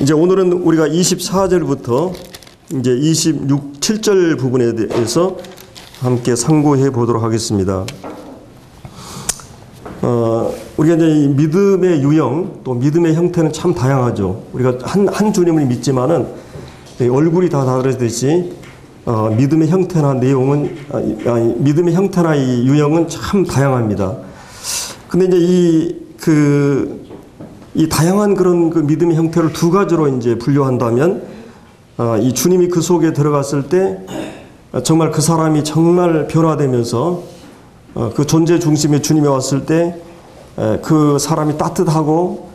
이제 오늘은 우리가 24절부터 이제 7절 부분에 대해서 함께 상고해 보도록 하겠습니다. 우리가 이제 이 믿음의 유형, 또 믿음의 형태는 참 다양하죠. 우리가 한 주님을 믿지만은 얼굴이 다 다르듯이 믿음의 형태나 내용은 믿음의 형태나 이 유형은 참 다양합니다. 근데 이제 이 다양한 그런 그 믿음의 형태를 두 가지로 이제 분류한다면, 이 주님이 그 속에 들어갔을 때 정말 그 사람이 정말 변화되면서 그 존재 중심에 주님이 왔을 때 그 사람이 따뜻하고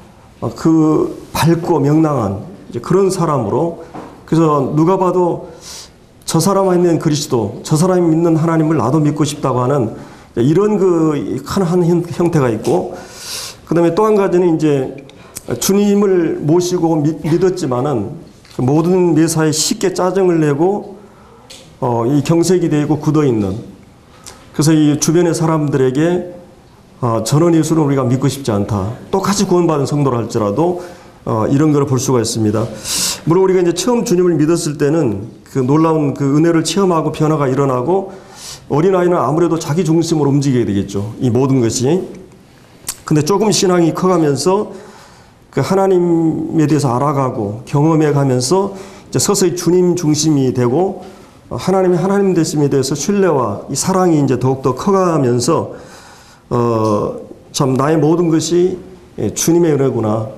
그 밝고 명랑한 이제 그런 사람으로, 그래서 누가 봐도 저 사람이 믿는 그리스도, 저 사람이 믿는 하나님을 나도 믿고 싶다고 하는 이런 그 한 형태가 있고, 그 다음에 또 한 가지는 이제 주님을 모시고 믿었지만은 모든 매사에 쉽게 짜증을 내고 이 경색이 되고 굳어 있는, 그래서 이 주변의 사람들에게 저는 예수는 우리가 믿고 싶지 않다, 똑같이 구원받은 성도라 할지라도 이런 걸 볼 수가 있습니다. 물론 우리가 이제 처음 주님을 믿었을 때는 그 놀라운 그 은혜를 체험하고 변화가 일어나고, 어린아이는 아무래도 자기 중심으로 움직이게 되겠죠, 이 모든 것이. 근데 조금 신앙이 커가면서 그 하나님에 대해서 알아가고 경험해 가면서 이제 서서히 주님 중심이 되고, 하나님의 하나님 되심에 대해서 신뢰와 이 사랑이 이제 더욱더 커가면서 참 나의 모든 것이 주님의 은혜구나.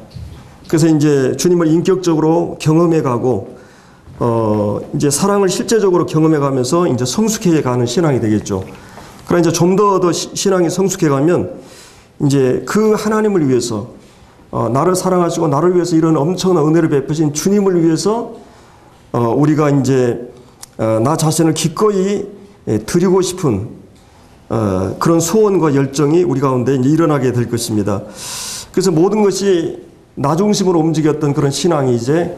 그래서 이제 주님을 인격적으로 경험해 가고, 이제 사랑을 실제적으로 경험해 가면서 이제 성숙해 가는 신앙이 되겠죠. 그러나 이제 좀 더 신앙이 성숙해 가면 이제 그 하나님을 위해서, 나를 사랑하시고 나를 위해서 이런 엄청난 은혜를 베푸신 주님을 위해서 우리가 이제 나 자신을 기꺼이 드리고 싶은 그런 소원과 열정이 우리 가운데 이제 일어나게 될 것입니다. 그래서 모든 것이 나 중심으로 움직였던 그런 신앙이 이제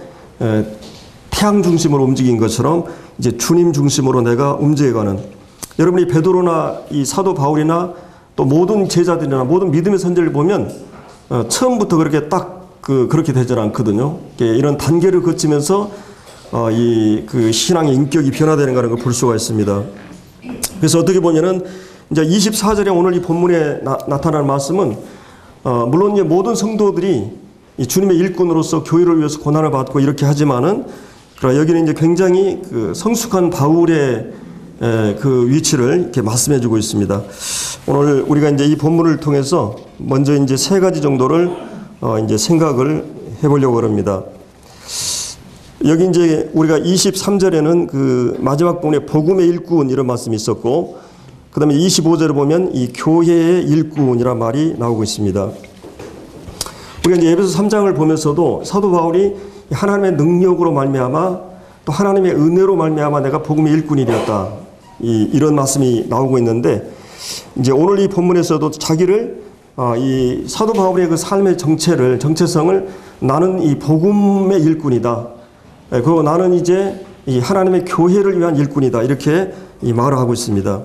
태양 중심으로 움직인 것처럼 이제 주님 중심으로 내가 움직여가는, 여러분이 베드로나 이 사도 바울이나 또 모든 제자들이나 모든 믿음의 선제를 보면 처음부터 그렇게 그렇게 되질 않거든요. 이런 단계를 거치면서 그 신앙의 인격이 변화되는 걸 볼 수가 있습니다. 그래서 어떻게 보면은 이제 24절에 오늘 이 본문에 나타나는 말씀은, 물론 이제 모든 성도들이 이 주님의 일꾼으로서 교회를 위해서 고난을 받고 이렇게 하지만은, 그러나 여기는 이제 굉장히 그 성숙한 바울의 그 위치를 이렇게 말씀해주고 있습니다. 오늘 우리가 이제 이 본문을 통해서 먼저 이제 세 가지 정도를 이제 생각을 해보려고 합니다. 여기 이제 우리가 23절에는 그 마지막 부분에 복음의 일꾼 이런 말씀이 있었고, 그 다음에 25절을 보면 이 교회의 일꾼이라는 말이 나오고 있습니다. 우리가 이제 에베소 3장을 보면서도 사도 바울이 하나님의 능력으로 말미암아 또 하나님의 은혜로 말미암아 내가 복음의 일꾼이 되었다, 이런 말씀이 나오고 있는데, 이제 오늘 이 본문에서도 자기를 이 사도 바울의 그 삶의 정체성을 나는 이 복음의 일꾼이다, 그리고 나는 이제 이 하나님의 교회를 위한 일꾼이다, 이렇게 이 말을 하고 있습니다.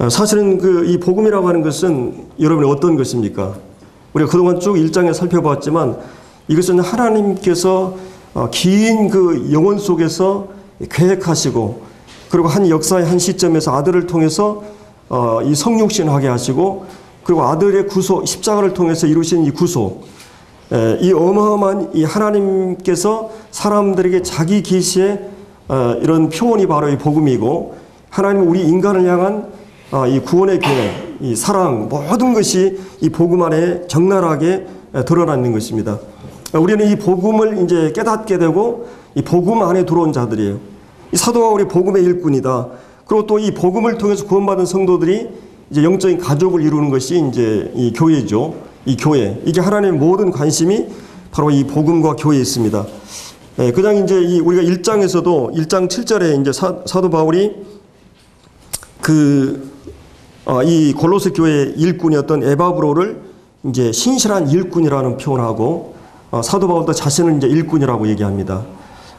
사실은 이 복음이라고 하는 것은 여러분이 어떤 것입니까? 우리가 그동안 쭉 1장에 살펴봤지만 이것은 하나님께서 긴 그 영원 속에서 계획하시고, 그리고 한 역사의 한 시점에서 아들을 통해서 이 성육신하게 하시고, 그리고 아들의 구속, 십자가를 통해서 이루신 이 구속, 이 어마어마한 이 하나님께서 사람들에게 자기 계시의 이런 표현이 바로 이 복음이고, 하나님은 우리 인간을 향한 이 구원의 계획, 이 사랑, 모든 것이 이 복음 안에 적나라하게 드러나 있는 것입니다. 우리는 이 복음을 이제 깨닫게 되고 이 복음 안에 들어온 자들이에요. 이 사도 바울이 복음의 일꾼이다. 그리고 또 이 복음을 통해서 구원받은 성도들이 이제 영적인 가족을 이루는 것이 이제 이 교회죠. 이 교회, 이게 하나님의 모든 관심이 바로 이 복음과 교회에 있습니다. 그냥 이제 우리가 1장에서도 1장 7절에 이제 사도 바울이 이 골로새 교회의 일꾼이었던 에바브로를 이제 신실한 일꾼이라는 표현하고, 사도 바울도 자신을 이제 일꾼이라고 얘기합니다.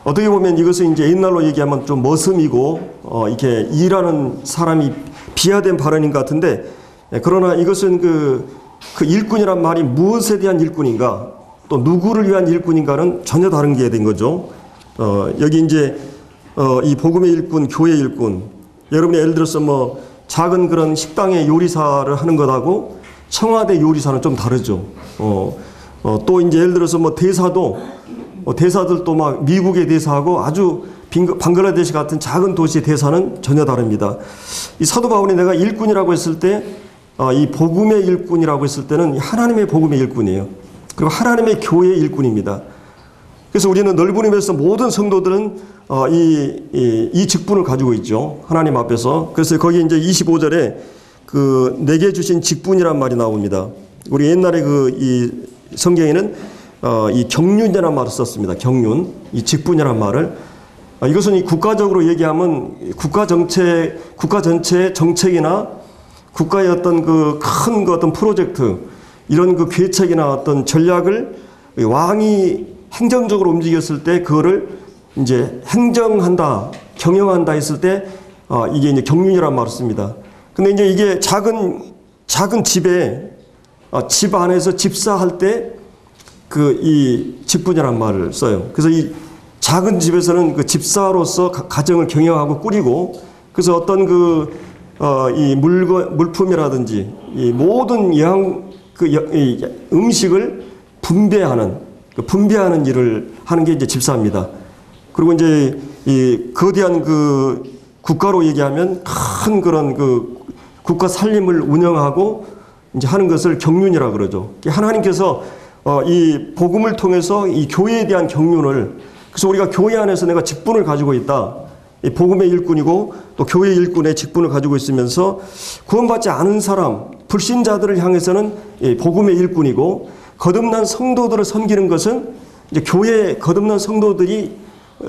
어떻게 보면 이것은 이제 옛날로 얘기하면 좀 머슴이고 이렇게 일하는 사람이 비하된 발언인 것 같은데, 그러나 이것은 그 일꾼이란 말이 무엇에 대한 일꾼인가? 또 누구를 위한 일꾼인가는 전혀 다른 게 된 거죠. 여기 이제 이 복음의 일꾼, 교회 일꾼, 여러분이 예를 들어서 뭐 작은 그런 식당의 요리사를 하는 것하고 청와대 요리사는 좀 다르죠. 또 이제 예를 들어서 뭐 대사도 대사들도 막 미국의 대사하고 아주 방글라데시 같은 작은 도시의 대사는 전혀 다릅니다. 이 사도 바울이 내가 일꾼이라고 했을 때 이 복음의 일꾼이라고 했을 때는 하나님의 복음의 일꾼이에요. 그리고 하나님의 교회의 일꾼입니다. 그래서 우리는 넓은 의미에서 모든 성도들은 이 직분을 가지고 있죠. 하나님 앞에서. 그래서 거기 이제 25절에 그 내게 주신 직분이란 말이 나옵니다. 우리 옛날에 이 성경에는 이 경륜이라는 말을 썼습니다. 경륜. 이 직분이란 말을. 이것은 이 국가적으로 얘기하면 국가 전체의 정책이나 국가의 어떤 그 큰 어떤 프로젝트, 이런 그 계책이나 어떤 전략을 왕이 행정적으로 움직였을 때 그거를 이제 행정한다, 경영한다 했을 때 이게 이제 경륜이라는 말을 씁니다. 근데 이제 이게 작은 집에 집 안에서 집사할 때 이 직분이라는 말을 써요. 그래서 이 작은 집에서는 그 집사로서 가정을 경영하고 꾸리고, 그래서 어떤 이 물품이라든지 이 모든 음식을 분배하는 일을 하는 게 이제 집사입니다. 그리고 이제 이 거대한 그 국가로 얘기하면 큰 그런 그 국가 살림을 운영하고 이제 하는 것을 경륜이라 그러죠. 하나님께서 이 복음을 통해서 이 교회에 대한 경륜을, 그래서 우리가 교회 안에서 내가 직분을 가지고 있다. 이 복음의 일꾼이고 또 교회 일꾼의 직분을 가지고 있으면서 구원받지 않은 사람, 불신자들을 향해서는 이 복음의 일꾼이고, 거듭난 성도들을 섬기는 것은 이제 교회 거듭난 성도들이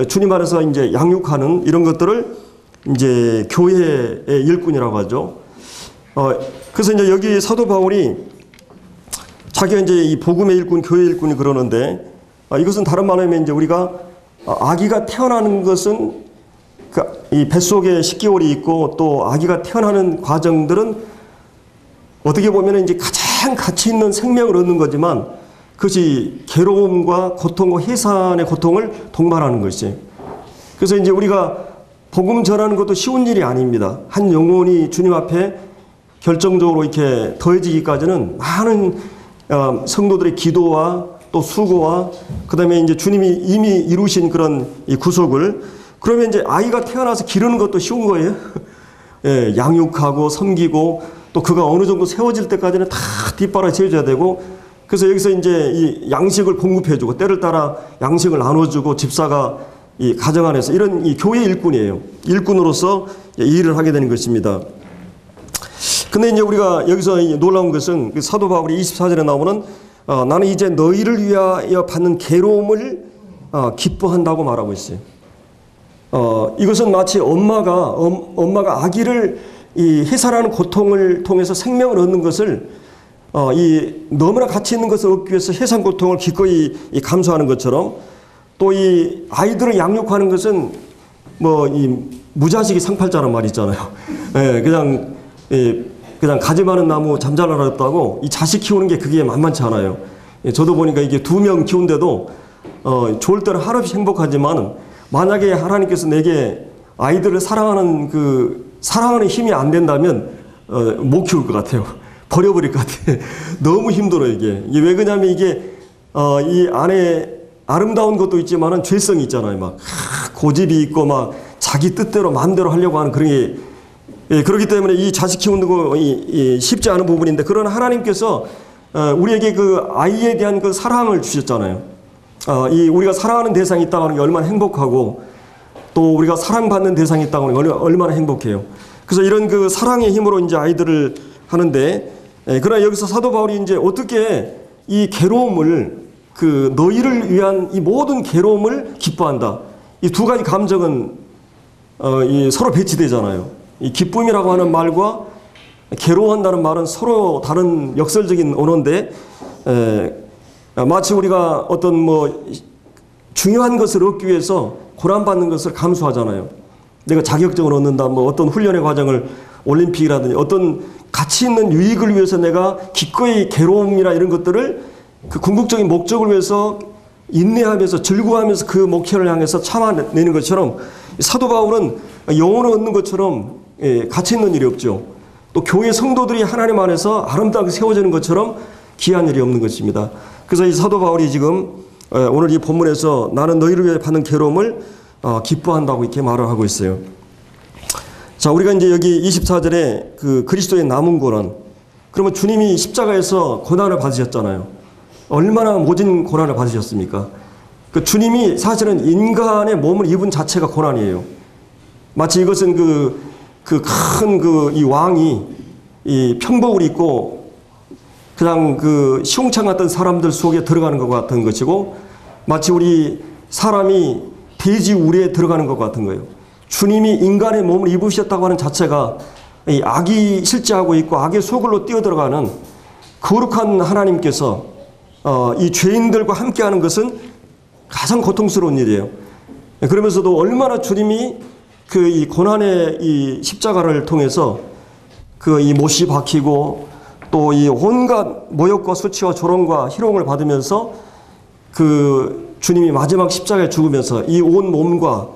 주님 안에서 이제 양육하는 이런 것들을 이제 교회의 일꾼이라고 하죠. 그래서 이제 여기 사도 바울이 자기가 이제 이 복음의 일꾼, 교회 일꾼이 그러는데, 이것은 다른 말로 하면 이제 우리가 아기가 태어나는 것은 이 뱃속에 10개월이 있고 또 아기가 태어나는 과정들은 어떻게 보면 이제 가장 가치 있는 생명을 얻는 거지만 그것이 괴로움과 고통과 해산의 고통을 동반하는 것이. 그래서 이제 우리가 복음 전하는 것도 쉬운 일이 아닙니다. 한 영혼이 주님 앞에 결정적으로 이렇게 더해지기까지는 많은 성도들의 기도와 또 수고와 그다음에 이제 주님이 이미 이루신 그런 이 구속을, 그러면 이제 아이가 태어나서 기르는 것도 쉬운 거예요. 예, 양육하고 섬기고 또 그가 어느 정도 세워질 때까지는 다 뒷바라지 해줘야 되고, 그래서 여기서 이제 이 양식을 공급해주고 때를 따라 양식을 나눠주고 집사가 이 가정 안에서 이런 이 교회 일꾼이에요. 일꾼으로서 이 일을 하게 되는 것입니다. 근데 이제 우리가 여기서 놀라운 것은 사도 바울이 24절에 나오는 나는 이제 너희를 위하여 받는 괴로움을 기뻐한다고 말하고 있어요. 이것은 마치 엄마가 아기를 이 해산하는 고통을 통해서 생명을 얻는 것을 이 너무나 가치 있는 것을 얻기 위해서 해산 고통을 기꺼이 감수하는 것처럼, 또 이 아이들을 양육하는 것은 뭐 이 무자식이 상팔자란 말이 있잖아요. 예, 그냥 가지 많은 나무 잠자라라 했다고 이 자식 키우는 게 그게 만만치 않아요. 예, 저도 보니까 이게 2명 키운데도 좋을 때는 한없이 행복하지만 만약에 하나님께서 내게 아이들을 사랑하는 힘이 안 된다면 못 키울 것 같아요. 버려버릴 것 같아요. 너무 힘들어요, 이게. 왜 그러냐면 이게 이 안에 아름다운 것도 있지만은 죄성이 있잖아요. 막 고집이 있고 막 자기 뜻대로 마음대로 하려고 하는 그런 게, 예, 그렇기 때문에 이 자식 키우는 거 쉽지 않은 부분인데, 그러나 하나님께서 우리에게 그 아이에 대한 그 사랑을 주셨잖아요. 우리가 사랑하는 대상이 있다고 하는 게 얼마나 행복하고, 또 우리가 사랑받는 대상이 있다고 하는 게 얼마나 행복해요. 그래서 이런 그 사랑의 힘으로 이제 아이들을 하는데, 그러나 여기서 사도 바울이 이제 어떻게 이 괴로움을, 너희를 위한 이 모든 괴로움을 기뻐한다. 이 두 가지 감정은 서로 배치되잖아요. 이 기쁨이라고 하는 말과 괴로워한다는 말은 서로 다른 역설적인 언어인데, 마치 우리가 어떤 중요한 것을 얻기 위해서 고난받는 것을 감수하잖아요. 내가 자격증을 얻는다, 어떤 훈련의 과정을, 올림픽이라든지 어떤 가치 있는 유익을 위해서 내가 기꺼이 괴로움이나 이런 것들을 그 궁극적인 목적을 위해서 인내하면서 즐거워하면서 그 목표를 향해서 참아내는 것처럼 사도 바울은 영혼을 얻는 것처럼 가치 있는 일이 없죠. 또 교회 성도들이 하나님 안에서 아름답게 세워지는 것처럼 귀한 일이 없는 것입니다. 그래서 이 사도 바울이 지금 오늘 이 본문에서 나는 너희를 위해 받는 괴로움을 기뻐한다고 이렇게 말을 하고 있어요. 자, 우리가 이제 여기 24절에 그 그리스도의 남은 고난, 그러면 주님이 십자가에서 고난을 받으셨잖아요. 얼마나 모진 고난을 받으셨습니까? 그 주님이 사실은 인간의 몸을 입은 자체가 고난이에요. 마치 이것은 이 왕이 이 평복을 입고 그냥 그 시궁창 같은 사람들 속에 들어가는 것 같은 것이고, 마치 우리 사람이 돼지 우리에 들어가는 것 같은 거예요. 주님이 인간의 몸을 입으셨다고 하는 자체가 이 악이 실제하고 있고 악의 소굴로 뛰어들어가는 거룩한 하나님께서 이 죄인들과 함께하는 것은 가장 고통스러운 일이에요. 그러면서도 얼마나 주님이 그 이 고난의 이 십자가를 통해서 그 이 못이 박히고 또 이 온갖 모욕과 수치와 조롱과 희롱을 받으면서 그 주님이 마지막 십자가에 죽으면서 이 온 몸과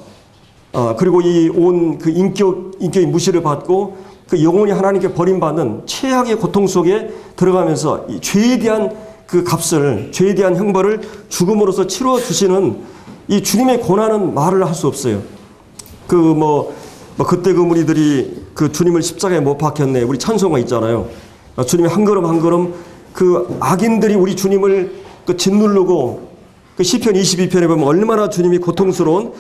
그리고 이 온 그 인격의 무시를 받고 그 영혼이 하나님께 버림받는 최악의 고통 속에 들어가면서 이 죄에 대한 그 값을, 죄에 대한 형벌을 죽음으로써 치러 주시는 이 주님의 고난은 말을 할 수 없어요. 그때 그 무리들이 그 주님을 십자가에 못 박혔네. 우리 찬송가 있잖아요. 주님이 한 걸음 한 걸음 그 악인들이 우리 주님을 그 짓누르고 그 시편 22편에 보면 얼마나 주님이 고통스러운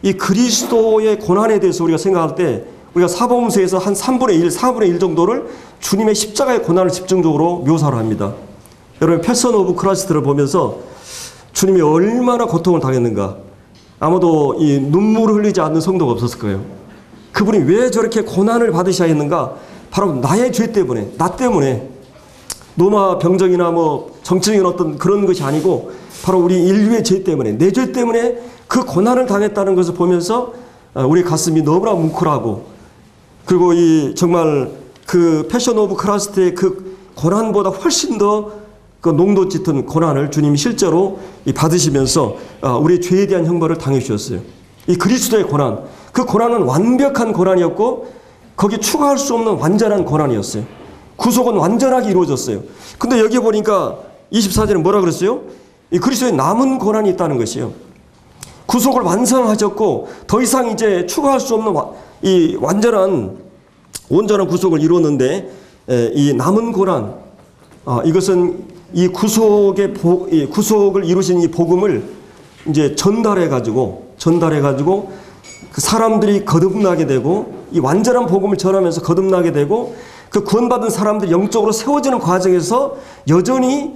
이 그리스도의 고난에 대해서 우리가 생각할 때 우리가 사복음서에서 한 3분의 1, 4분의 1 정도를 주님의 십자가의 고난을 집중적으로 묘사를 합니다. 여러분 패션 오브 크라이스트를 보면서 주님이 얼마나 고통을 당했는가. 아무도 이 눈물을 흘리지 않는 성도가 없었을 거예요. 그분이 왜 저렇게 고난을 받으셔야 했는가? 바로 나의 죄 때문에, 나 때문에. 노마 병정이나 뭐 정치적인 어떤 그런 것이 아니고 바로 우리 인류의 죄 때문에, 내 죄 때문에 그 고난을 당했다는 것을 보면서 우리 가슴이 너무나 뭉클하고, 그리고 이 정말 그 패션 오브 크라이스트의 그 고난보다 훨씬 더 그 농도 짙은 고난을 주님이 실제로 받으시면서 우리의 죄에 대한 형벌을 당해 주셨어요. 이 그리스도의 고난, 그 고난은 완벽한 고난이었고 거기에 추가할 수 없는 완전한 고난이었어요. 구속은 완전하게 이루어졌어요. 근데 여기 보니까 24절에 뭐라 그랬어요? 이 그리스도의 남은 고난이 있다는 것이에요. 구속을 완성하셨고 더 이상 이제 추가할 수 없는 이 온전한 구속을 이루었는데 이 남은 고난, 이것은 이 구속을 이루신 이 복음을 이제 전달해 가지고 그 사람들이 거듭나게 되고 이 완전한 복음을 전하면서 거듭나게 되고 그 구원받은 사람들이 영적으로 세워지는 과정에서 여전히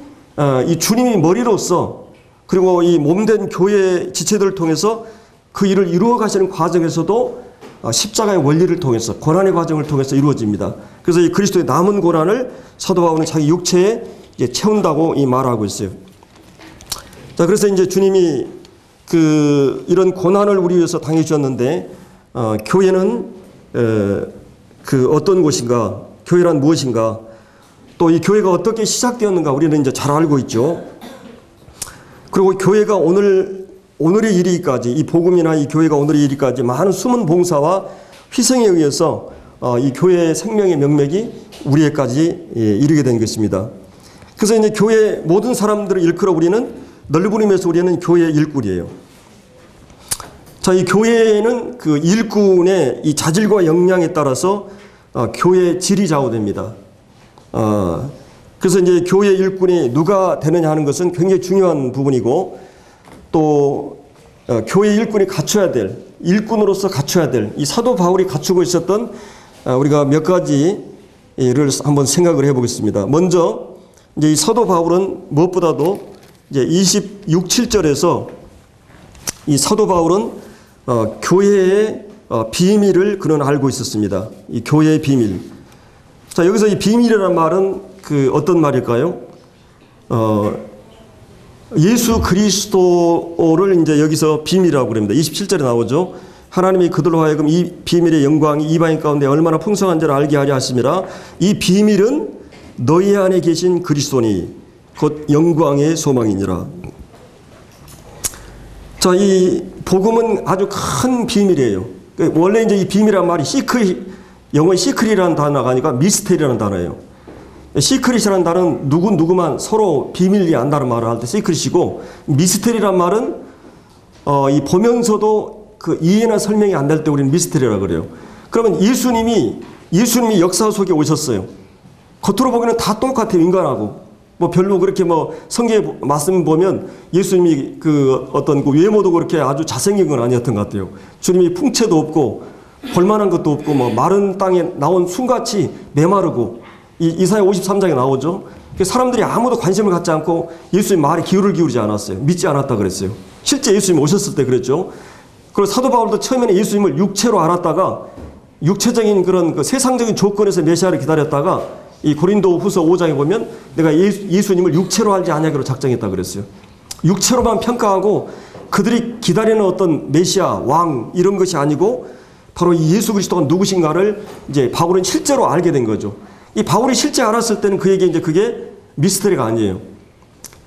이 주님이 머리로서 그리고 이 몸된 교회 지체들을 통해서 그 일을 이루어 가시는 과정에서도 십자가의 원리를 통해서 고난의 과정을 통해서 이루어집니다. 그래서 이 그리스도의 남은 고난을 사도 바울은 자기 육체에 이제 채운다고 말하고 있어요. 자, 그래서 이제 주님이 이런 고난을 우리 위해서 당해 주셨는데 교회는 어떤 곳인가? 교회란 무엇인가? 또 이 교회가 어떻게 시작되었는가? 우리는 이제 잘 알고 있죠. 그리고 교회가 오늘의 이르기까지, 이 복음이나 이 교회가 오늘의 이르기까지 많은 숨은 봉사와 희생에 의해서 이 교회의 생명의 명맥이 우리에까지 이르게 된 것입니다. 그래서 이제 교회 모든 사람들을 일컬어 우리는 넓은 의미에서 우리는 교회의 일꾼이에요. 자, 이 교회는 그 일꾼의 이 자질과 역량에 따라서 교회의 질이 좌우됩니다. 그래서 이제 교회의 일꾼이 누가 되느냐 하는 것은 굉장히 중요한 부분이고, 또 교회의 일꾼이 갖춰야 될, 일꾼으로서 갖춰야 될 이 사도 바울이 갖추고 있었던 우리가 몇 가지를 한번 생각을 해보겠습니다. 먼저 이제 이 사도 바울은 무엇보다도 이제 26, 7절에서 이 사도 바울은 교회의 비밀을 그는 알고 있었습니다. 이 교회의 비밀. 자, 여기서 이 비밀이라는 말은 어떤 말일까요? 예수 그리스도를 이제 여기서 비밀이라고 그럽니다. 27절에 나오죠. 하나님이 그들로 하여금 이 비밀의 영광이 이방인 가운데 얼마나 풍성한지를 알게 하려 하심이라. 이 비밀은 너희 안에 계신 그리스도니 곧 영광의 소망이니라. 자, 이 복음은 아주 큰 비밀이에요. 원래 이제 이 비밀이란 말이 영어 시크릿이라는 단어가 아니라 미스테리라는 단어예요. 시크릿이라는 단어는 누구만 서로 비밀이 안다는 말을 할 때 시크릿이고, 미스테리란 말은 이 보면서도 그 이해나 설명이 안 될 때 우리는 미스테리라고 그래요. 그러면 예수님이 역사 속에 오셨어요. 겉으로 보기에는 다 똑같아요. 인간하고. 뭐 별로 그렇게 뭐 성경의 말씀 보면 예수님이 그 어떤 그 외모도 그렇게 아주 잘생긴 건 아니었던 것 같아요. 주님이 풍채도 없고 볼만한 것도 없고 뭐 마른 땅에 나온 순같이 메마르고, 이사야 53장에 나오죠. 사람들이 아무도 관심을 갖지 않고 예수님 말에 귀를 기울이지 않았어요. 믿지 않았다 그랬어요. 실제 예수님 오셨을 때 그랬죠. 그리고 사도 바울도 처음에는 예수님을 육체로 알았다가 육체적인 그런 그 세상적인 조건에서 메시아를 기다렸다가 이 고린도 후서 5장에 보면 내가 예수님을 육체로 알지 아니하기로 작정했다 그랬어요. 육체로만 평가하고 그들이 기다리는 어떤 메시아, 왕 이런 것이 아니고 바로 이 예수 그리스도가 누구신가를 이제 바울은 실제로 알게 된 거죠. 이 바울이 실제 알았을 때는 그에게 이제 그게 미스터리가 아니에요.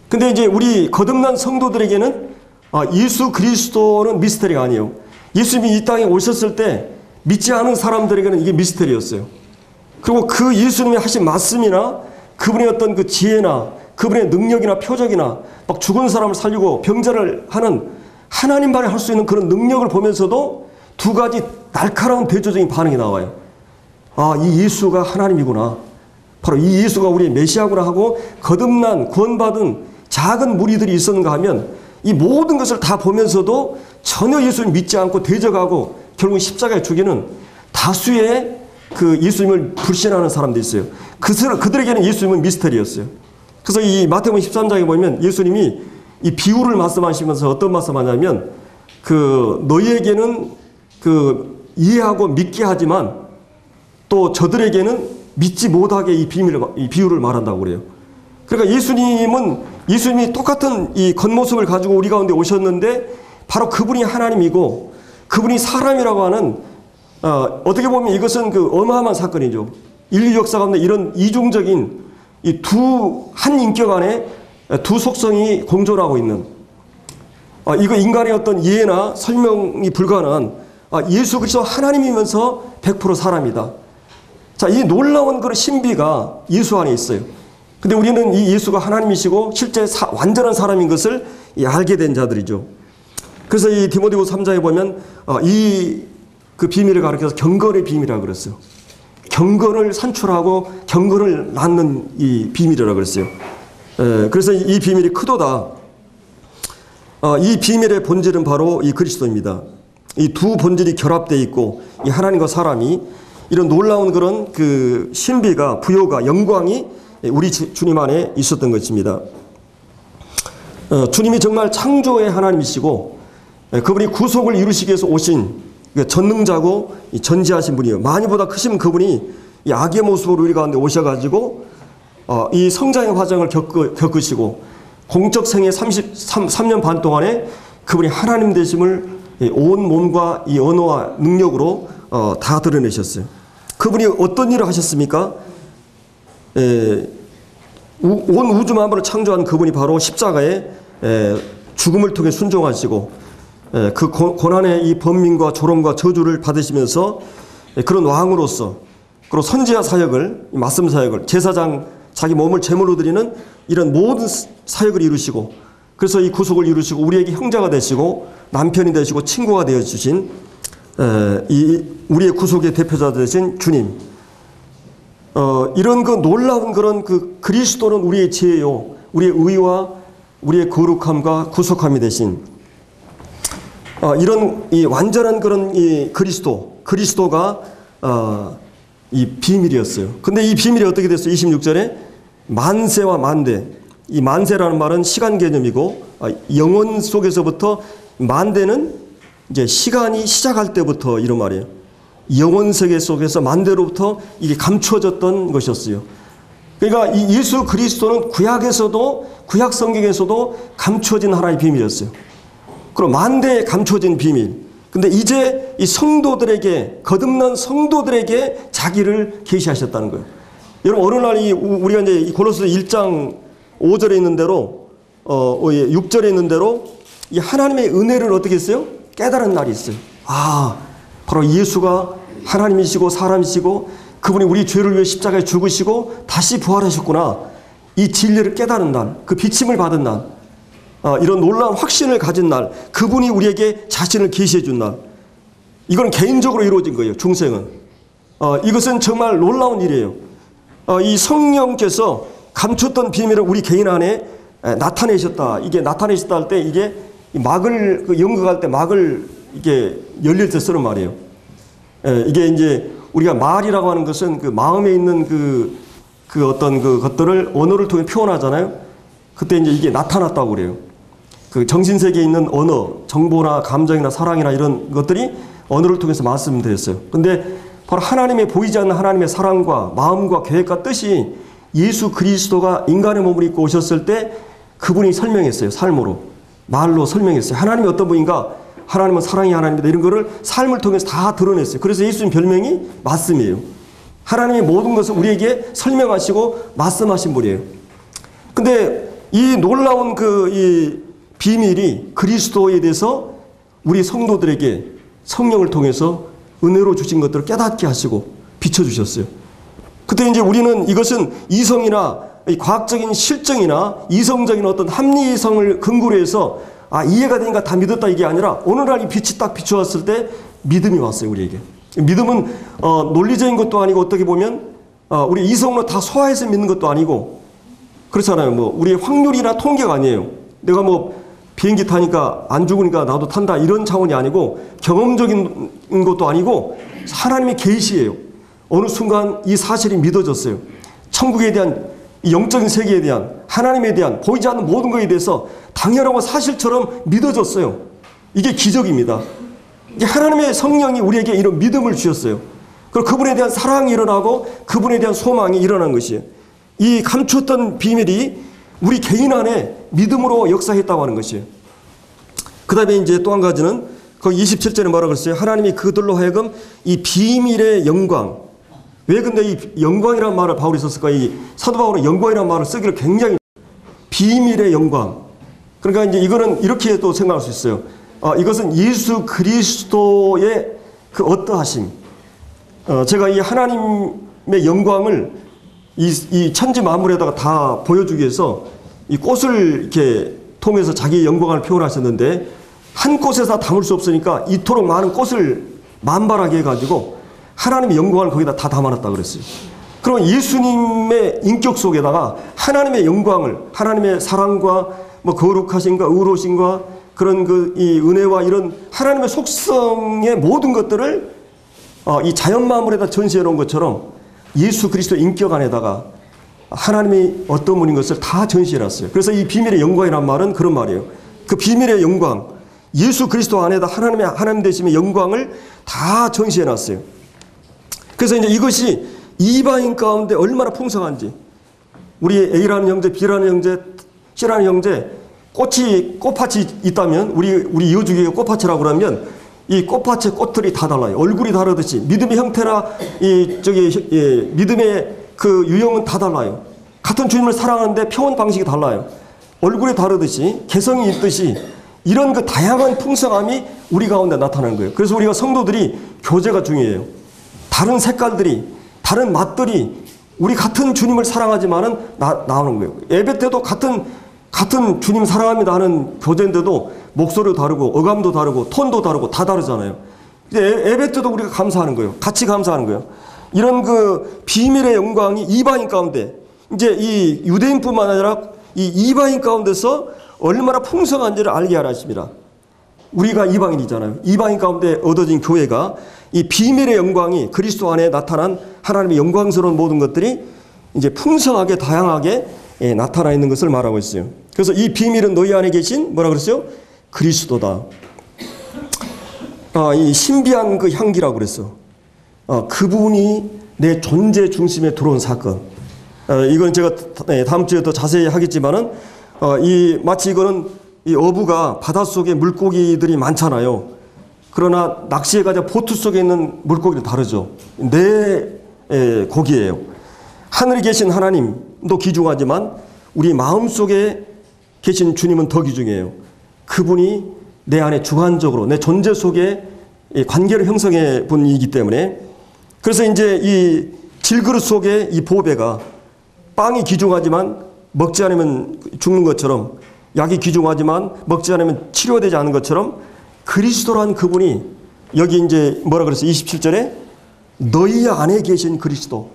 근데 이제 우리 거듭난 성도들에게는 예수 그리스도는 미스터리가 아니에요. 예수님이 이 땅에 오셨을 때 믿지 않은 사람들에게는 이게 미스터리였어요. 그리고 그 예수님이 하신 말씀이나 그분의 어떤 그 지혜나 그분의 능력이나 표적이나 막 죽은 사람을 살리고 병자를 하는 하나님 말에 할 수 있는 그런 능력을 보면서도 두 가지 날카로운 대조적인 반응이 나와요. 이 예수가 하나님이구나. 바로 이 예수가 우리의 메시아구나 하고 거듭난 구원받은 작은 무리들이 있었는가 하면 이 모든 것을 다 보면서도 전혀 예수님 믿지 않고 대적하고 결국 십자가에 죽이는 다수의 그 예수님을 불신하는 사람들이 있어요. 그들에게는 예수님은 미스터리였어요. 그래서 이 마태복음 13장에 보면 예수님이 이 비유를 말씀하시면서 어떤 말씀하냐면 너희에게는 이해하고 믿게 하지만 또 저들에게는 믿지 못하게 이 비유를 말한다고 그래요. 그러니까 예수님이 똑같은 이 겉모습을 가지고 우리 가운데 오셨는데 바로 그분이 하나님이고 그분이 사람이라고 하는 어떻게 보면 이것은 어마어마한 사건이죠. 인류 역사 가운데 이런 이중적인 이 한 인격 안에 두 속성이 공존하고 있는 이거 인간의 어떤 이해나 설명이 불가능한 예수 그리스도 하나님이면서 100% 사람이다. 자, 이 놀라운 그런 신비가 예수 안에 있어요. 근데 우리는 이 예수가 하나님이시고 실제 완전한 사람인 것을 알게 된 자들이죠. 그래서 이 디모데후서 3장에 보면 그 비밀을 가리켜서 경건의 비밀이라고 그랬어요. 경건을 산출하고 경건을 낳는 이 비밀이라고 그랬어요. 그래서 이 비밀이 크도다. 이 비밀의 본질은 바로 이 그리스도입니다. 이 두 본질이 결합되어 있고 이 하나님과 사람이 이런 놀라운 그런 그 신비가 부요가 영광이 우리 주님 안에 있었던 것입니다. 주님이 정말 창조의 하나님이시고 그분이 구속을 이루시기 위해서 오신 전능자고 전지하신 분이에요. 만유보다 크신 그분이 이 악의 모습으로 우리 가운데 오셔가지고 이 성장의 과정을 겪으시고 공적 생애 33년 반 동안에 그분이 하나님 되심을 온 몸과 이 언어와 능력으로 다 드러내셨어요. 그분이 어떤 일을 하셨습니까? 온 우주 만물을 창조한 그분이 바로 십자가에 죽음을 통해 순종하시고 그 고난의 이 번민과 조롱과 저주를 받으시면서 그런 왕으로서 그리고 선지자 사역을 말씀 사역을 제사장 자기 몸을 제물로 드리는 이런 모든 사역을 이루시고 그래서 이 구속을 이루시고 우리에게 형제가 되시고 남편이 되시고 친구가 되어주신 우리의 구속의 대표자 되신 주님, 이런 그 놀라운 그런 그리스도는 우리의 지혜요 우리의 의와 우리의 거룩함과 구속함이 되신 이런 이 완전한 그런 이 그리스도가 이 비밀이었어요. 근데 이 비밀이 어떻게 됐어요? 26절에 만세와 만대. 이 만세라는 말은 시간 개념이고 영원 속에서부터 만대는 이제 시간이 시작할 때부터 이런 말이에요. 영원 세계 속에서 만대로부터 이게 감춰졌던 것이었어요. 그러니까 이 예수 그리스도는 구약 성경에서도 감춰진 하나의 비밀이었어요. 그럼 만대에 감춰진 비밀. 근데 이제 이 성도들에게 거듭난 성도들에게 자기를 계시하셨다는 거예요. 여러분 어느 날 우리가 이제 고린도서 1장 5절에 있는 대로 6절에 있는 대로 이 하나님의 은혜를 어떻게 했어요? 깨달은 날이 있어요. 아, 바로 예수가 하나님이시고 사람이시고 그분이 우리 죄를 위해 십자가에 죽으시고 다시 부활하셨구나. 이 진리를 깨달은 날, 그 비침을 받은 날, 이런 놀라운 확신을 가진 날, 그분이 우리에게 자신을 계시해 준 날. 이건 개인적으로 이루어진 거예요. 중생은. 이것은 정말 놀라운 일이에요. 이 성령께서 감췄던 비밀을 우리 개인 안에 나타내셨다. 이게 나타내셨다 할 때 이게 막을 연극할 때 막을 이게 열릴 때 쓰는 말이에요. 이게 이제 우리가 말이라고 하는 것은 그 마음에 있는 그 어떤 그 것들을 언어를 통해 표현하잖아요. 그때 이제 이게 나타났다고 그래요. 그 정신세계에 있는 언어, 정보나 감정이나 사랑이나 이런 것들이 언어를 통해서 말씀드렸어요. 근데 바로 하나님의 보이지 않는 하나님의 사랑과 마음과 계획과 뜻이 예수 그리스도가 인간의 몸을 입고 오셨을 때 그분이 설명했어요. 삶으로. 말로 설명했어요. 하나님이 어떤 분인가? 하나님은 사랑이 하나님이다. 이런 거를 삶을 통해서 다 드러냈어요. 그래서 예수님 별명이 말씀이에요. 하나님의 모든 것을 우리에게 설명하시고 말씀하신 분이에요. 근데 이 놀라운 이 비밀이 그리스도에 대해서 우리 성도들에게 성령을 통해서 은혜로 주신 것들을 깨닫게 하시고 비춰주셨어요. 그때 이제 우리는 이것은 이성이나 과학적인 실증이나 이성적인 어떤 합리성을 근거로 해서 이해가 되니까 다 믿었다 이게 아니라 어느 날 이 빛이 딱 비춰왔을 때 믿음이 왔어요, 우리에게. 믿음은 논리적인 것도 아니고 어떻게 보면 우리 이성으로 다 소화해서 믿는 것도 아니고 그렇잖아요. 뭐 우리의 확률이나 통계가 아니에요. 내가 뭐 비행기 타니까 안 죽으니까 나도 탄다 이런 차원이 아니고 경험적인 것도 아니고 하나님의 계시예요. 어느 순간 이 사실이 믿어졌어요. 천국에 대한 영적인 세계에 대한 하나님에 대한 보이지 않는 모든 것에 대해서 당연하고 사실처럼 믿어졌어요. 이게 기적입니다. 이게 하나님의 성령이 우리에게 이런 믿음을 주셨어요. 그리고 그분에 대한 사랑이 일어나고 그분에 대한 소망이 일어난 것이에요. 이 감췄던 비밀이 우리 개인 안에 믿음으로 역사했다고 하는 것이에요. 그 다음에 이제 또 한 가지는 거기 27절에 뭐라고 그랬어요? 하나님이 그들로 하여금 이 비밀의 영광. 왜 근데 이 영광이라는 말을 바울이 썼을까? 이 사도 바울은 영광이라는 말을 쓰기를 굉장히 비밀의 영광. 그러니까 이제 이거는 이렇게 또 생각할 수 있어요. 이것은 예수 그리스도의 그 어떠하심. 제가 이 하나님의 영광을 이 천지 만물에다가 다 보여주기 위해서 이 꽃을 이렇게 통해서 자기의 영광을 표현하셨는데 한 꽃에서 담을 수 없으니까 이토록 많은 꽃을 만발하게 해가지고 하나님의 영광을 거기다 다 담아놨다 그랬어요. 그럼 예수님의 인격 속에다가 하나님의 영광을 하나님의 사랑과 뭐 거룩하심과 의로우심과 그런 이 은혜와 이런 하나님의 속성의 모든 것들을 이 자연 만물에다 전시해 놓은 것처럼 예수 그리스도 인격 안에다가 하나님이 어떤 분인 것을 다 전시해 놨어요. 그래서 이 비밀의 영광이란 말은 그런 말이에요. 그 비밀의 영광, 예수 그리스도 안에다 하나님 되심의 영광을 다 전시해 놨어요. 그래서 이제 이것이 이방인 가운데 얼마나 풍성한지 우리 A라는 형제, B라는 형제, C라는 형제 꽃밭이 있다면 우리 이어주기의 꽃밭이라고 그러면 이 꽃밭의 꽃들이 다 달라요. 얼굴이 다르듯이 믿음의 형태나 믿음의 그 유형은 다 달라요. 같은 주님을 사랑하는데 표현 방식이 달라요. 얼굴이 다르듯이 개성이 있듯이 이런 그 다양한 풍성함이 우리 가운데 나타나는 거예요. 그래서 우리가 성도들이 교제가 중요해요. 다른 색깔들이 다른 맛들이 우리 같은 주님을 사랑하지만은 나오는 거예요. 예배 때도 같은 주님 사랑합니다 하는 교제인데도 목소리도 다르고 어감도 다르고 톤도 다르고 다 다르잖아요. 예배 때도 우리가 감사하는 거예요. 같이 감사하는 거예요. 이런 그 비밀의 영광이 이방인 가운데 이제 이 유대인뿐만 아니라 이 이방인 가운데서 얼마나 풍성한지를 알게 하라 하십니다. 우리가 이방인이잖아요. 이방인 가운데 얻어진 교회가 이 비밀의 영광이 그리스도 안에 나타난 하나님의 영광스러운 모든 것들이 이제 풍성하게 다양하게 나타나 있는 것을 말하고 있어요. 그래서 이 비밀은 너희 안에 계신 뭐라 그랬어요? 그리스도다. 이 신비한 그 향기라고 그랬어. 그분이 내 존재 중심에 들어온 사건. 이건 제가 다음 주에 더 자세히 하겠지만은 마치 이거는 이 어부가 바닷속에 물고기들이 많잖아요. 그러나 낚시에 가자 보트 속에 있는 물고기는 다르죠. 내 고기예요. 하늘에 계신 하나님도 귀중하지만 우리 마음속에 계신 주님은 더 귀중해요. 그분이 내 안에 주관적으로 내 존재 속에 관계를 형성해 본 이기 때문에, 그래서 이제 이 질그릇 속에 이 보배가, 빵이 귀중하지만 먹지 않으면 죽는 것처럼, 약이 귀중하지만 먹지 않으면 치료되지 않은 것처럼, 그리스도란 그분이, 여기 이제 뭐라 그랬어요? 27절에 너희 안에 계신 그리스도.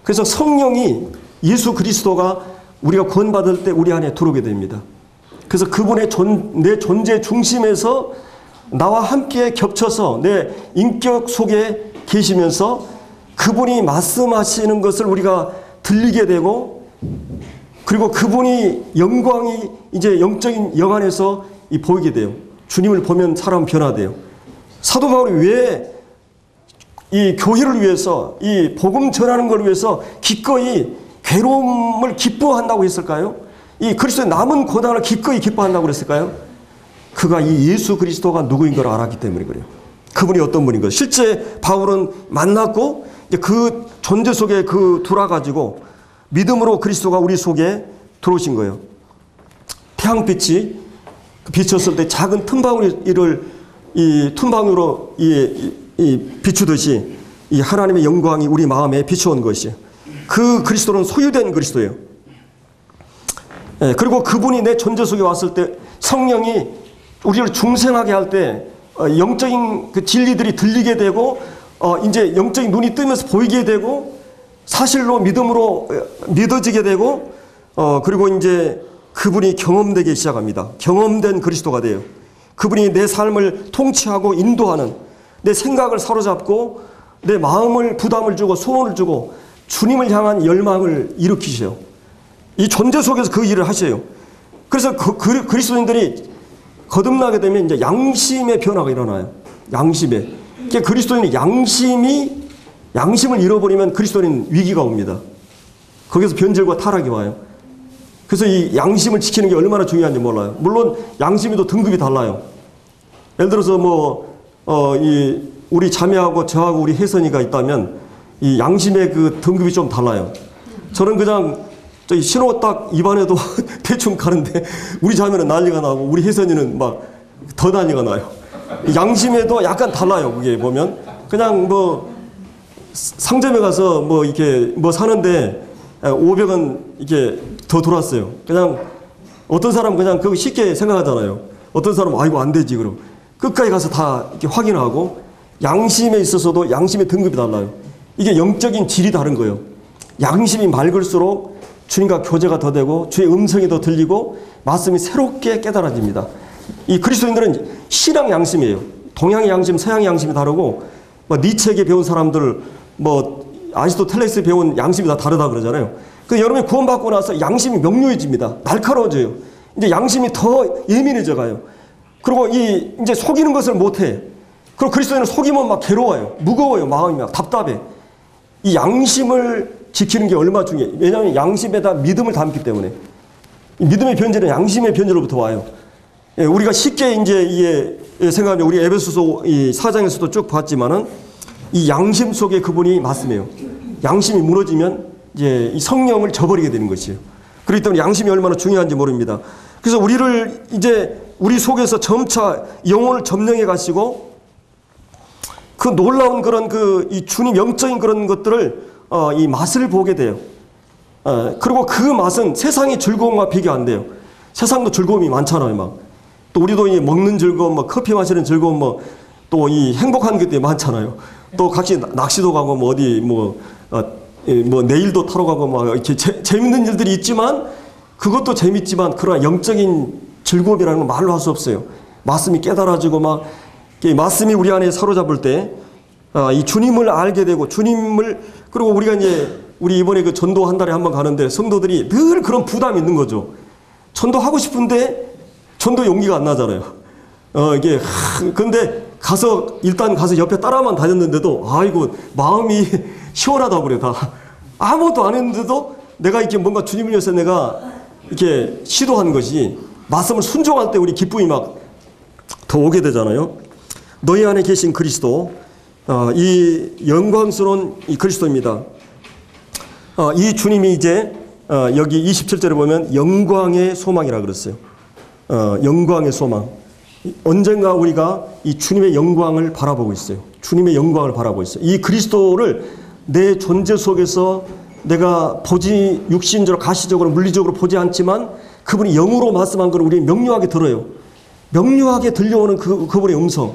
그래서 성령이, 예수 그리스도가 우리가 구원받을 때 우리 안에 들어오게 됩니다. 그래서 그분의 내 존재 중심에서 나와 함께 겹쳐서 내 인격 속에 계시면서 그분이 말씀하시는 것을 우리가 들리게 되고, 그리고 그분이 영광이 이제 영적인 영 안에서 보이게 돼요. 주님을 보면 사람 변화돼요. 사도 바울이 왜 이 교회를 위해서, 이 복음 전하는 걸 위해서 기꺼이 괴로움을 기뻐한다고 했을까요? 이 그리스도의 남은 고난을 기꺼이 기뻐한다고 그랬을까요? 그가 이 예수 그리스도가 누구인 걸 알았기 때문에 그래요. 그분이 어떤 분인 거예요. 실제 바울은 만났고 그 존재 속에 돌아가지고 믿음으로 그리스도가 우리 속에 들어오신 거예요. 태양빛이 비쳤을 때 작은 틈바구니를 이 틈바구니로 비추듯이 이 하나님의 영광이 우리 마음에 비추온 것이, 그 그리스도는 소유된 그리스도예요. 그리고 그분이 내 존재 속에 왔을 때 성령이 우리를 중생하게 할 때 영적인 그 진리들이 들리게 되고, 이제 영적인 눈이 뜨면서 보이게 되고, 사실로 믿음으로 믿어지게 되고, 그리고 이제 그분이 경험되기 시작합니다. 경험된 그리스도가 돼요. 그분이 내 삶을 통치하고 인도하는, 내 생각을 사로잡고 내 마음을 부담을 주고 소원을 주고 주님을 향한 열망을 일으키셔요. 이 존재 속에서 그 일을 하셔요. 그래서 그리스도인들이 거듭나게 되면 이제 양심의 변화가 일어나요. 양심에. 그리스도인이 양심을 잃어버리면 그리스도인 위기가 옵니다. 거기서 변절과 타락이 와요. 그래서 이 양심을 지키는 게 얼마나 중요한지 몰라요. 물론 양심이 또 등급이 달라요. 예를 들어서 우리 자매하고 저하고 우리 혜선이가 있다면 이 양심의 그 등급이 좀 달라요. 저는 그냥 신호 딱 입안에도 대충 가는데 우리 자매는 난리가 나고 우리 혜선이는 막 더 난리가 나요. 양심에도 약간 달라요. 그게 보면 그냥 상점에 가서 이렇게 사는데 500원 이렇게 더 들어왔어요. 그냥 어떤 사람은 그냥 그거 쉽게 생각하잖아요. 어떤 사람은 아이고 안 되지 그럼 끝까지 가서 다 이렇게 확인하고, 양심에 있어서도 양심의 등급이 달라요. 이게 영적인 질이 다른 거예요. 양심이 맑을수록 주님과 교제가 더 되고 주의 음성이 더 들리고 말씀이 새롭게 깨달아집니다. 이 그리스도인들은 신앙 양심이에요. 동양의 양심, 서양의 양심이 다르고, 니체에게 배운 사람들, 아리스토텔레스 배운 양심이 다 다르다 그러잖아요. 그 여러분이 구원받고 나서 양심이 명료해집니다. 날카로워져요. 이제 양심이 더 예민해져 가요. 그리고 이제 속이는 것을 못해. 그리고 그리스도인은 속이면 막 괴로워요. 무거워요. 마음이 막 답답해. 이 양심을 지키는 게 얼마나 중요해요. 왜냐하면 양심에다 믿음을 담기 때문에. 믿음의 변질은 양심의 변질로부터 와요. 우리가 쉽게 이제 생각하면 우리 에베소서 4장에서도 쭉 봤지만은 이 양심 속에 그분이 말씀이에요. 양심이 무너지면 이제 이 성령을 저버리게 되는 것이에요. 그렇기 때문에 양심이 얼마나 중요한지 모릅니다. 그래서 우리를 이제 우리 속에서 점차 영혼을 점령해 가시고 그 놀라운 그런 이 주님 영적인 그런 것들을 이 맛을 보게 돼요. 그리고 그 맛은 세상의 즐거움과 비교 안 돼요. 세상도 즐거움이 많잖아요. 또 우리도 이 먹는 즐거움, 커피 마시는 즐거움, 또 이 행복한 것들이 많잖아요. 또 같이 낚시도 가고 어디 내일도 타러 가고 이렇게 재밌는 일들이 있지만, 그것도 재밌지만 그러나 영적인 즐거움이라는 건 말로 할 수 없어요. 말씀이 깨달아지고 말씀이 우리 안에 사로잡을 때 이 주님을 알게 되고 그리고 우리가 우리 이번에 그 전도 한 달에 한 번 가는데 성도들이 늘 그런 부담이 있는 거죠. 전도하고 싶은데 전도 용기가 안 나잖아요. 근데 일단 가서 옆에 따라만 다녔는데도 아이고 마음이 시원하다고 그래. 다 아무것도 안 했는데도 내가 이렇게 뭔가 주님을 위해서 내가 이렇게 시도한 것이, 말씀을 순종할 때 우리 기쁨이 막 더 오게 되잖아요. 너희 안에 계신 그리스도, 이 영광스러운 이 그리스도입니다. 이 주님이 이제 여기 27절에 보면 영광의 소망이라 그랬어요. 영광의 소망. 언젠가 우리가 이 주님의 영광을 바라보고 있어요. 주님의 영광을 바라보고 있어요. 이 그리스도를 내 존재 속에서 내가 보지 육신적으로 가시적으로 물리적으로 보지 않지만 그분이 영으로 말씀한 걸 우리 명료하게 들어요. 명료하게 들려오는 그분의 음성,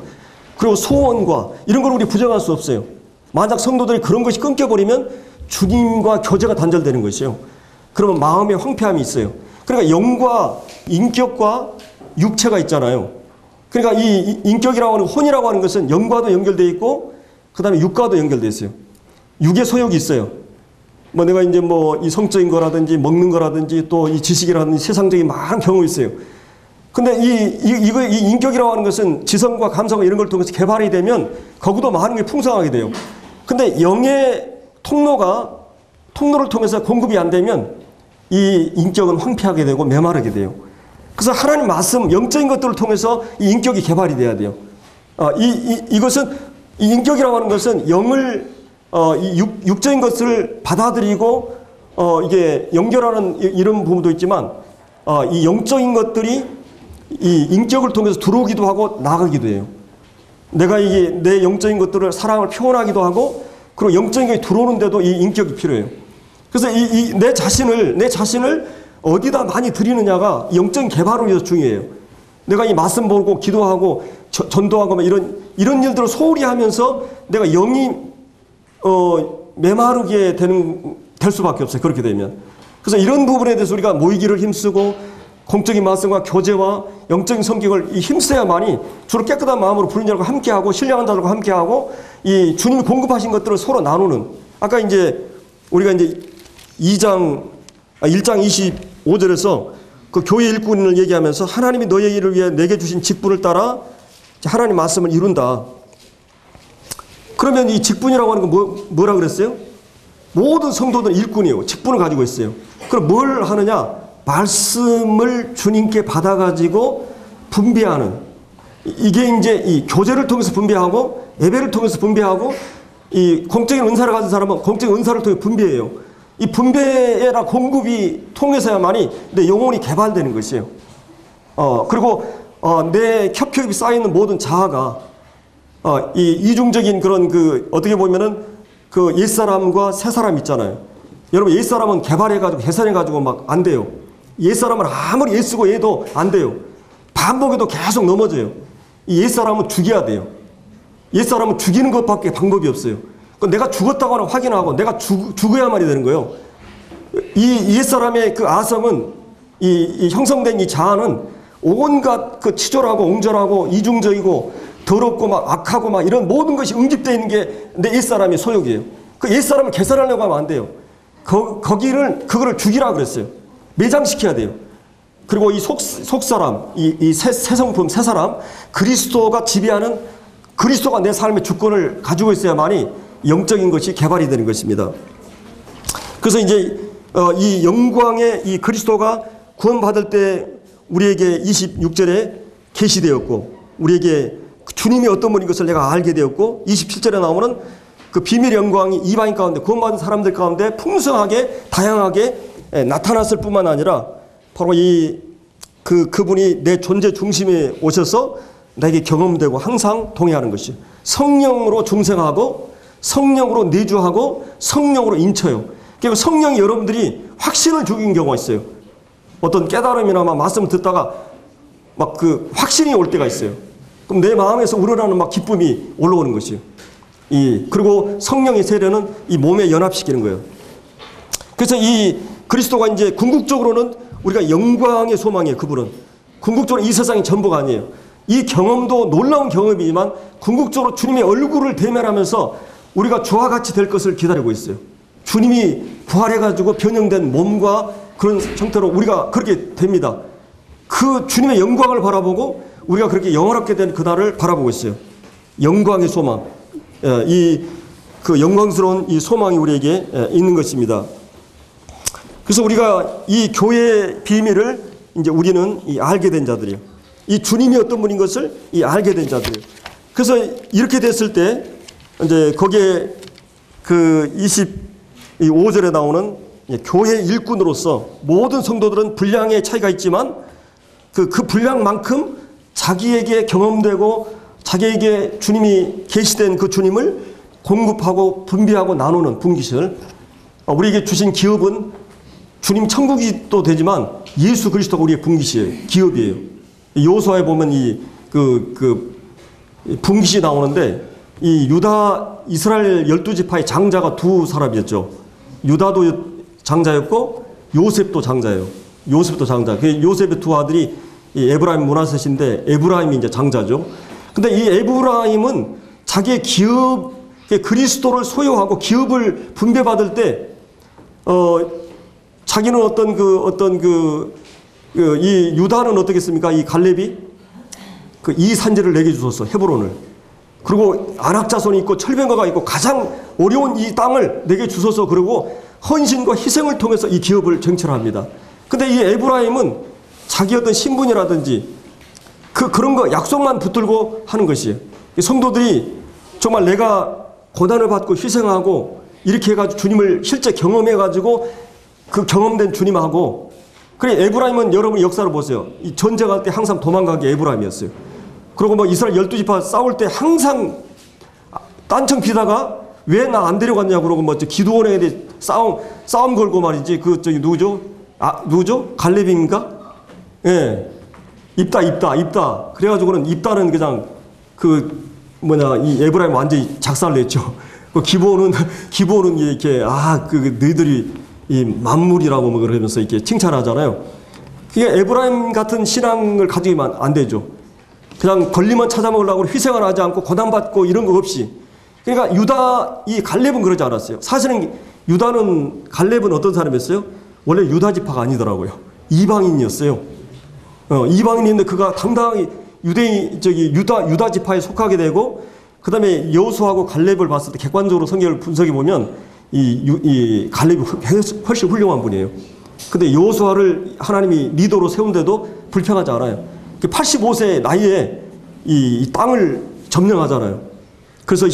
그리고 소원과 이런 걸 우리 부정할 수 없어요. 만약 성도들이 그런 것이 끊겨버리면 주님과 교제가 단절되는 것이에요. 그러면 마음의 황폐함이 있어요. 그러니까 영과 인격과 육체가 있잖아요. 그러니까 이 인격이라고 하는 혼이라고 하는 것은 영과도 연결되어 있고 그 다음에 육과도 연결되어 있어요. 육의 소욕이 있어요. 뭐 내가 이제 뭐 이 성적인 거라든지 먹는 거라든지 또 이 지식이라든지 세상적인 많은 경험이 있어요. 근데 이 인격이라고 하는 것은 지성과 감성과 이런 걸 통해서 개발이 되면 거기도 많은 게 풍성하게 돼요. 근데 영의 통로를 통해서 공급이 안 되면 이 인격은 황폐하게 되고 메마르게 돼요. 그래서 하나님 말씀, 영적인 것들을 통해서 이 인격이 개발이 돼야 돼요. 이것은, 이 인격이라고 하는 것은 영을, 육적인 것을 받아들이고, 이게 연결하는 이런 부분도 있지만, 이 영적인 것들이 이 인격을 통해서 들어오기도 하고 나가기도 해요. 내가 내 영적인 것들을 사랑을 표현하기도 하고, 그리고 영적인 것이 들어오는데도 이 인격이 필요해요. 그래서 내 자신을 어디다 많이 드리느냐가 영적인 개발을 위해서 중요해요. 내가 이 말씀 보고 기도하고 전도하고 막 이런 일들을 소홀히 하면서 내가 영이 메마르게 될 수밖에 없어요. 그렇게 되면. 그래서 이런 부분에 대해서 우리가 모이기를 힘쓰고 공적인 말씀과 교제와 영적인 성격을 힘써야만이 주로 깨끗한 마음으로 부르는 자들과 함께하고 신령한 자들과 함께하고 이 주님이 공급하신 것들을 서로 나누는, 아까 이제 우리가 이제 1장 25절에서 그 교회 일꾼을 얘기하면서 하나님이 너의 일을 위해 내게 주신 직분을 따라 하나님 말씀을 이룬다. 그러면 이 직분이라고 하는 건 뭐라 그랬어요? 모든 성도들은 일꾼이에요. 직분을 가지고 있어요. 그럼 뭘 하느냐? 말씀을 주님께 받아가지고 분배하는, 이게 이제 이 교제를 통해서 분배하고 예배를 통해서 분배하고 이 공적인 은사를 가진 사람은 공적인 은사를 통해 분배해요. 이 분배나 공급이 통해서야만이 내 영혼이 개발되는 것이에요. 그리고 내 겹겹이 쌓여있는 모든 자아가 이 이중적인 그런 어떻게 보면은 그 옛사람과 새사람 있잖아요. 여러분 옛사람은 개발해가지고 개선해가지고 막 안 돼요. 옛사람은 아무리 애쓰고 해도 안 돼요. 반복해도 계속 넘어져요. 이 옛사람은 죽여야 돼요. 옛사람은 죽이는 것밖에 방법이 없어요. 내가 죽었다고 하는 확인하고 내가 죽어야만이 되는 거예요. 이 옛사람의 그 아성은 이 형성된 이 자아는 온갖 그 치졸하고 옹졸하고 이중적이고 더럽고 막 악하고 막 이런 모든 것이 응집되어 있는 게 내 옛사람의 소욕이에요. 그 옛사람을 개선하려고 하면 안 돼요. 그거를 죽이라 그랬어요. 매장시켜야 돼요. 그리고 이 속사람, 이 새성품, 새사람, 그리스도가 지배하는, 그리스도가 내 삶의 주권을 가지고 있어야만이 영적인 것이 개발이 되는 것입니다. 그래서 이제 이 영광의 이 그리스도가 구원받을 때 우리에게 26절에 계시되었고 우리에게 주님이 어떤 분인 것을 내가 알게 되었고 27절에 나오는 그 비밀 영광이 이방인 가운데 구원받은 사람들 가운데 풍성하게 다양하게 나타났을 뿐만 아니라 바로 그분이 내 존재 중심에 오셔서 나에게 경험되고 항상 동행하는 것이 성령으로 중생하고 성령으로 내주하고 성령으로 인쳐요. 그리고 성령이 여러분들이 확신을 주긴 경우가 있어요. 어떤 깨달음이나 막 말씀을 듣다가 막 그 확신이 올 때가 있어요. 그럼 내 마음에서 우러나는 막 기쁨이 올라오는 것이에요. 그리고 성령의 세례는 이 몸에 연합시키는 거예요. 그래서 이 그리스도가 이제 궁극적으로는 우리가 영광의 소망이에요. 그분은 궁극적으로 이 세상이 전부가 아니에요. 이 경험도 놀라운 경험이지만 궁극적으로 주님의 얼굴을 대면하면서 우리가 주와 같이 될 것을 기다리고 있어요. 주님이 부활해가지고 변형된 몸과 그런 형태로 우리가 그렇게 됩니다. 그 주님의 영광을 바라보고 우리가 그렇게 영원하게 된 그날을 바라보고 있어요. 영광의 소망, 그 영광스러운 이 소망이 우리에게 있는 것입니다. 그래서 우리가 이 교회의 비밀을 이제 우리는 알게 된 자들이에요. 이 주님이 어떤 분인 것을 알게 된 자들이에요. 그래서 이렇게 됐을 때 이제 거기에 그 25절에 나오는 교회 일꾼으로서 모든 성도들은 분량의 차이가 있지만 그 분량만큼 자기에게 경험되고 자기에게 주님이 계시된 그 주님을 공급하고 분배하고 나누는 분기실. 우리에게 주신 기업은 주님 천국이 또 되지만 예수 그리스도가 우리의 분기실 기업이에요. 여호수아에 보면 분기시 나오는데 이 유다 이스라엘 12지파의 장자가 두 사람이었죠. 유다도 장자였고 요셉도 장자예요. 요셉도 장자. 그 요셉의 두 아들이 이 에브라임 므낫셋인데 에브라임이 이제 장자죠. 근데 이 에브라임은 자기의 기업, 그리스도를 소유하고 기업을 분배받을 때 자기는 이 유다는 어떻겠습니까? 이 갈렙이 이 산지를 내게 주소서 헤브론을. 그리고 안악자손이 있고 철병거가 있고 가장 어려운 이 땅을 내게 주소서. 그리고 헌신과 희생을 통해서 이 기업을 쟁취합니다. 근데 이 에브라임은 자기 어떤 신분이라든지 그런 거 약속만 붙들고 하는 것이에요. 성도들이 정말 내가 고난을 받고 희생하고 이렇게 해가지고 주님을 실제 경험해가지고 그 경험된 주님하고. 그래 에브라임은 여러분 역사를 보세요. 이 전쟁할 때 항상 도망간 게 에브라임이었어요. 그리고 뭐 이스라엘 12지파 싸울 때 항상 딴청 피다가 왜 나 안 데려갔냐 그러고 뭐 기드온에 대해 싸움 걸고 말이지. 누구죠? 누구죠? 갈렙인가? 예. 입다. 그래가지고는 입다는 그냥 이 에브라임 완전히 작살냈죠. 기본은 이렇게 너희들이 이 만물이라고 뭐 그러면서 이렇게 칭찬하잖아요. 그게 에브라임 같은 신앙을 가지면 안 되죠. 그냥 권리만 찾아먹으려고 희생을 하지 않고 고난받고 이런 거 없이. 그러니까 이 갈렙은 그러지 않았어요. 사실은 갈렙은 어떤 사람이었어요? 원래 유다 지파가 아니더라고요. 이방인이었어요. 이방인인데 그가 당당히 유다 지파에 속하게 되고, 그 다음에 여호수아하고 갈렙을 봤을 때 객관적으로 성경을 분석해 보면 이 갈렙이 훨씬 훌륭한 분이에요. 근데 여호수아를 하나님이 리더로 세운데도 불평하지 않아요. 85세 나이에 이 땅을 점령하잖아요. 그래서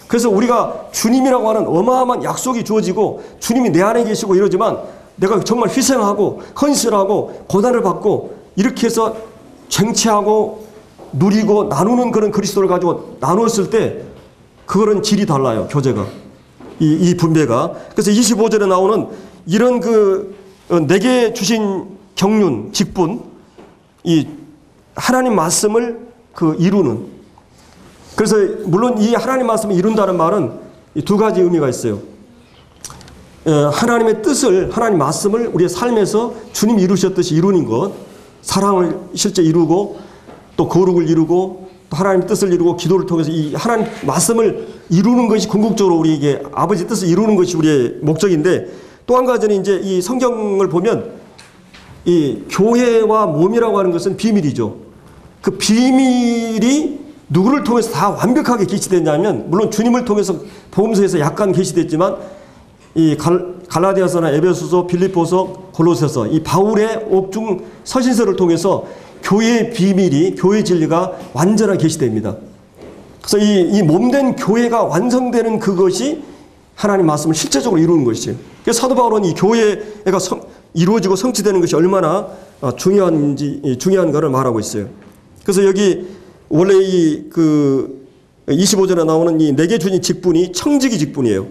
그래서 우리가 주님이라고 하는 어마어마한 약속이 주어지고 주님이 내 안에 계시고 이러지만 내가 정말 희생하고 헌신하고 고난을 받고 이렇게 해서 쟁취하고 누리고 나누는 그런 그리스도를 가지고 나누었을 때 그거는 질이 달라요. 교제가. 이 분배가. 그래서 25절에 나오는 이런 내게 주신 경륜, 직분, 이 하나님 말씀을 이루는. 그래서 물론 이 하나님 말씀을 이룬다는 말은 두 가지 의미가 있어요. 하나님의 뜻을, 하나님 말씀을 우리의 삶에서 주님이 이루셨듯이 이루는 것, 사랑을 실제 이루고 또 거룩을 이루고 또 하나님의 뜻을 이루고 기도를 통해서 이 하나님 말씀을 이루는 것이 궁극적으로 우리에게 아버지 뜻을 이루는 것이 우리의 목적인데, 또 한 가지는 이제 이 성경을 보면 이 교회와 몸이라고 하는 것은 비밀이죠. 그 비밀이 누구를 통해서 다 완벽하게 계시됐냐면, 물론 주님을 통해서 복음서에서 약간 계시됐지만 이 갈라디아서나 에베소서, 빌립보서, 골로새서 이 바울의 옥중 서신서를 통해서 교회의 비밀이, 교회의 진리가 완전하게 계시됩니다. 그래서 이 몸된 교회가 완성되는 그것이 하나님 말씀을 실제적으로 이루는 것이에요. 그래서 사도 바울은 이 교회가 이루어지고 성취되는 것이 얼마나 중요한가를 말하고 있어요. 그래서 여기 원래 25절에 나오는 이 내게 주신 직분이 청지기 직분이에요.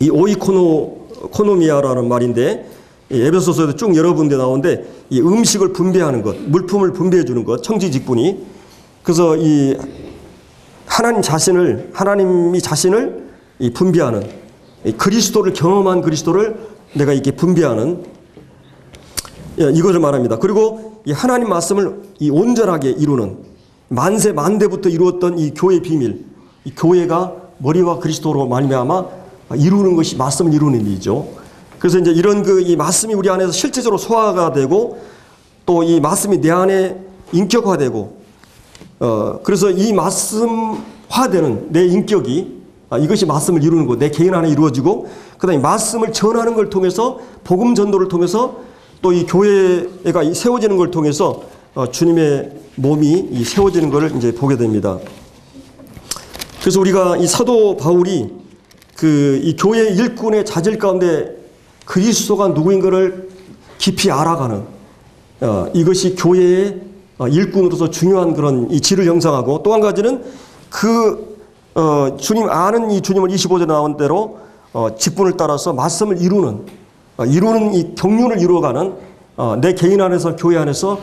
이 오이코노미아라는 말인데, 에베소서에도 쭉 여러 군데 나오는데, 이 음식을 분배하는 것, 물품을 분배해 주는 것, 청지 직분이. 그래서 이 하나님이 자신을 이 분배하는, 이 그리스도를 경험한 그리스도를 내가 이렇게 분배하는, 이것을 말합니다. 그리고 이 하나님 말씀을 이 온전하게 이루는, 만세 만대부터 이루었던 이 교회의 비밀, 이 교회가 머리와 그리스도로 말미암아 이루는 것이 말씀을 이루는 일이죠. 그래서 이제 이런 이 말씀이 우리 안에서 실제적으로 소화가 되고 또 이 말씀이 내 안에 인격화되고, 그래서 이 말씀화되는 내 인격이 이것이 말씀을 이루는 것, 내 개인 안에 이루어지고, 그다음에 말씀을 전하는 걸 통해서 복음 전도를 통해서 또 이 교회가 세워지는 걸 통해서 주님의 몸이 세워지는 것을 이제 보게 됩니다. 그래서 우리가 이 사도 바울이 이 교회 일꾼의 자질 가운데 그리스도가 누구인가를 깊이 알아가는 이것이 교회의 일꾼으로서 중요한 그런 이 질을 형성하고, 또 한 가지는 주님 아는 이 주님을 25절에 나온 대로 직분을 따라서 말씀을 이루는 이 경륜을 이루어가는 내 개인 안에서 교회 안에서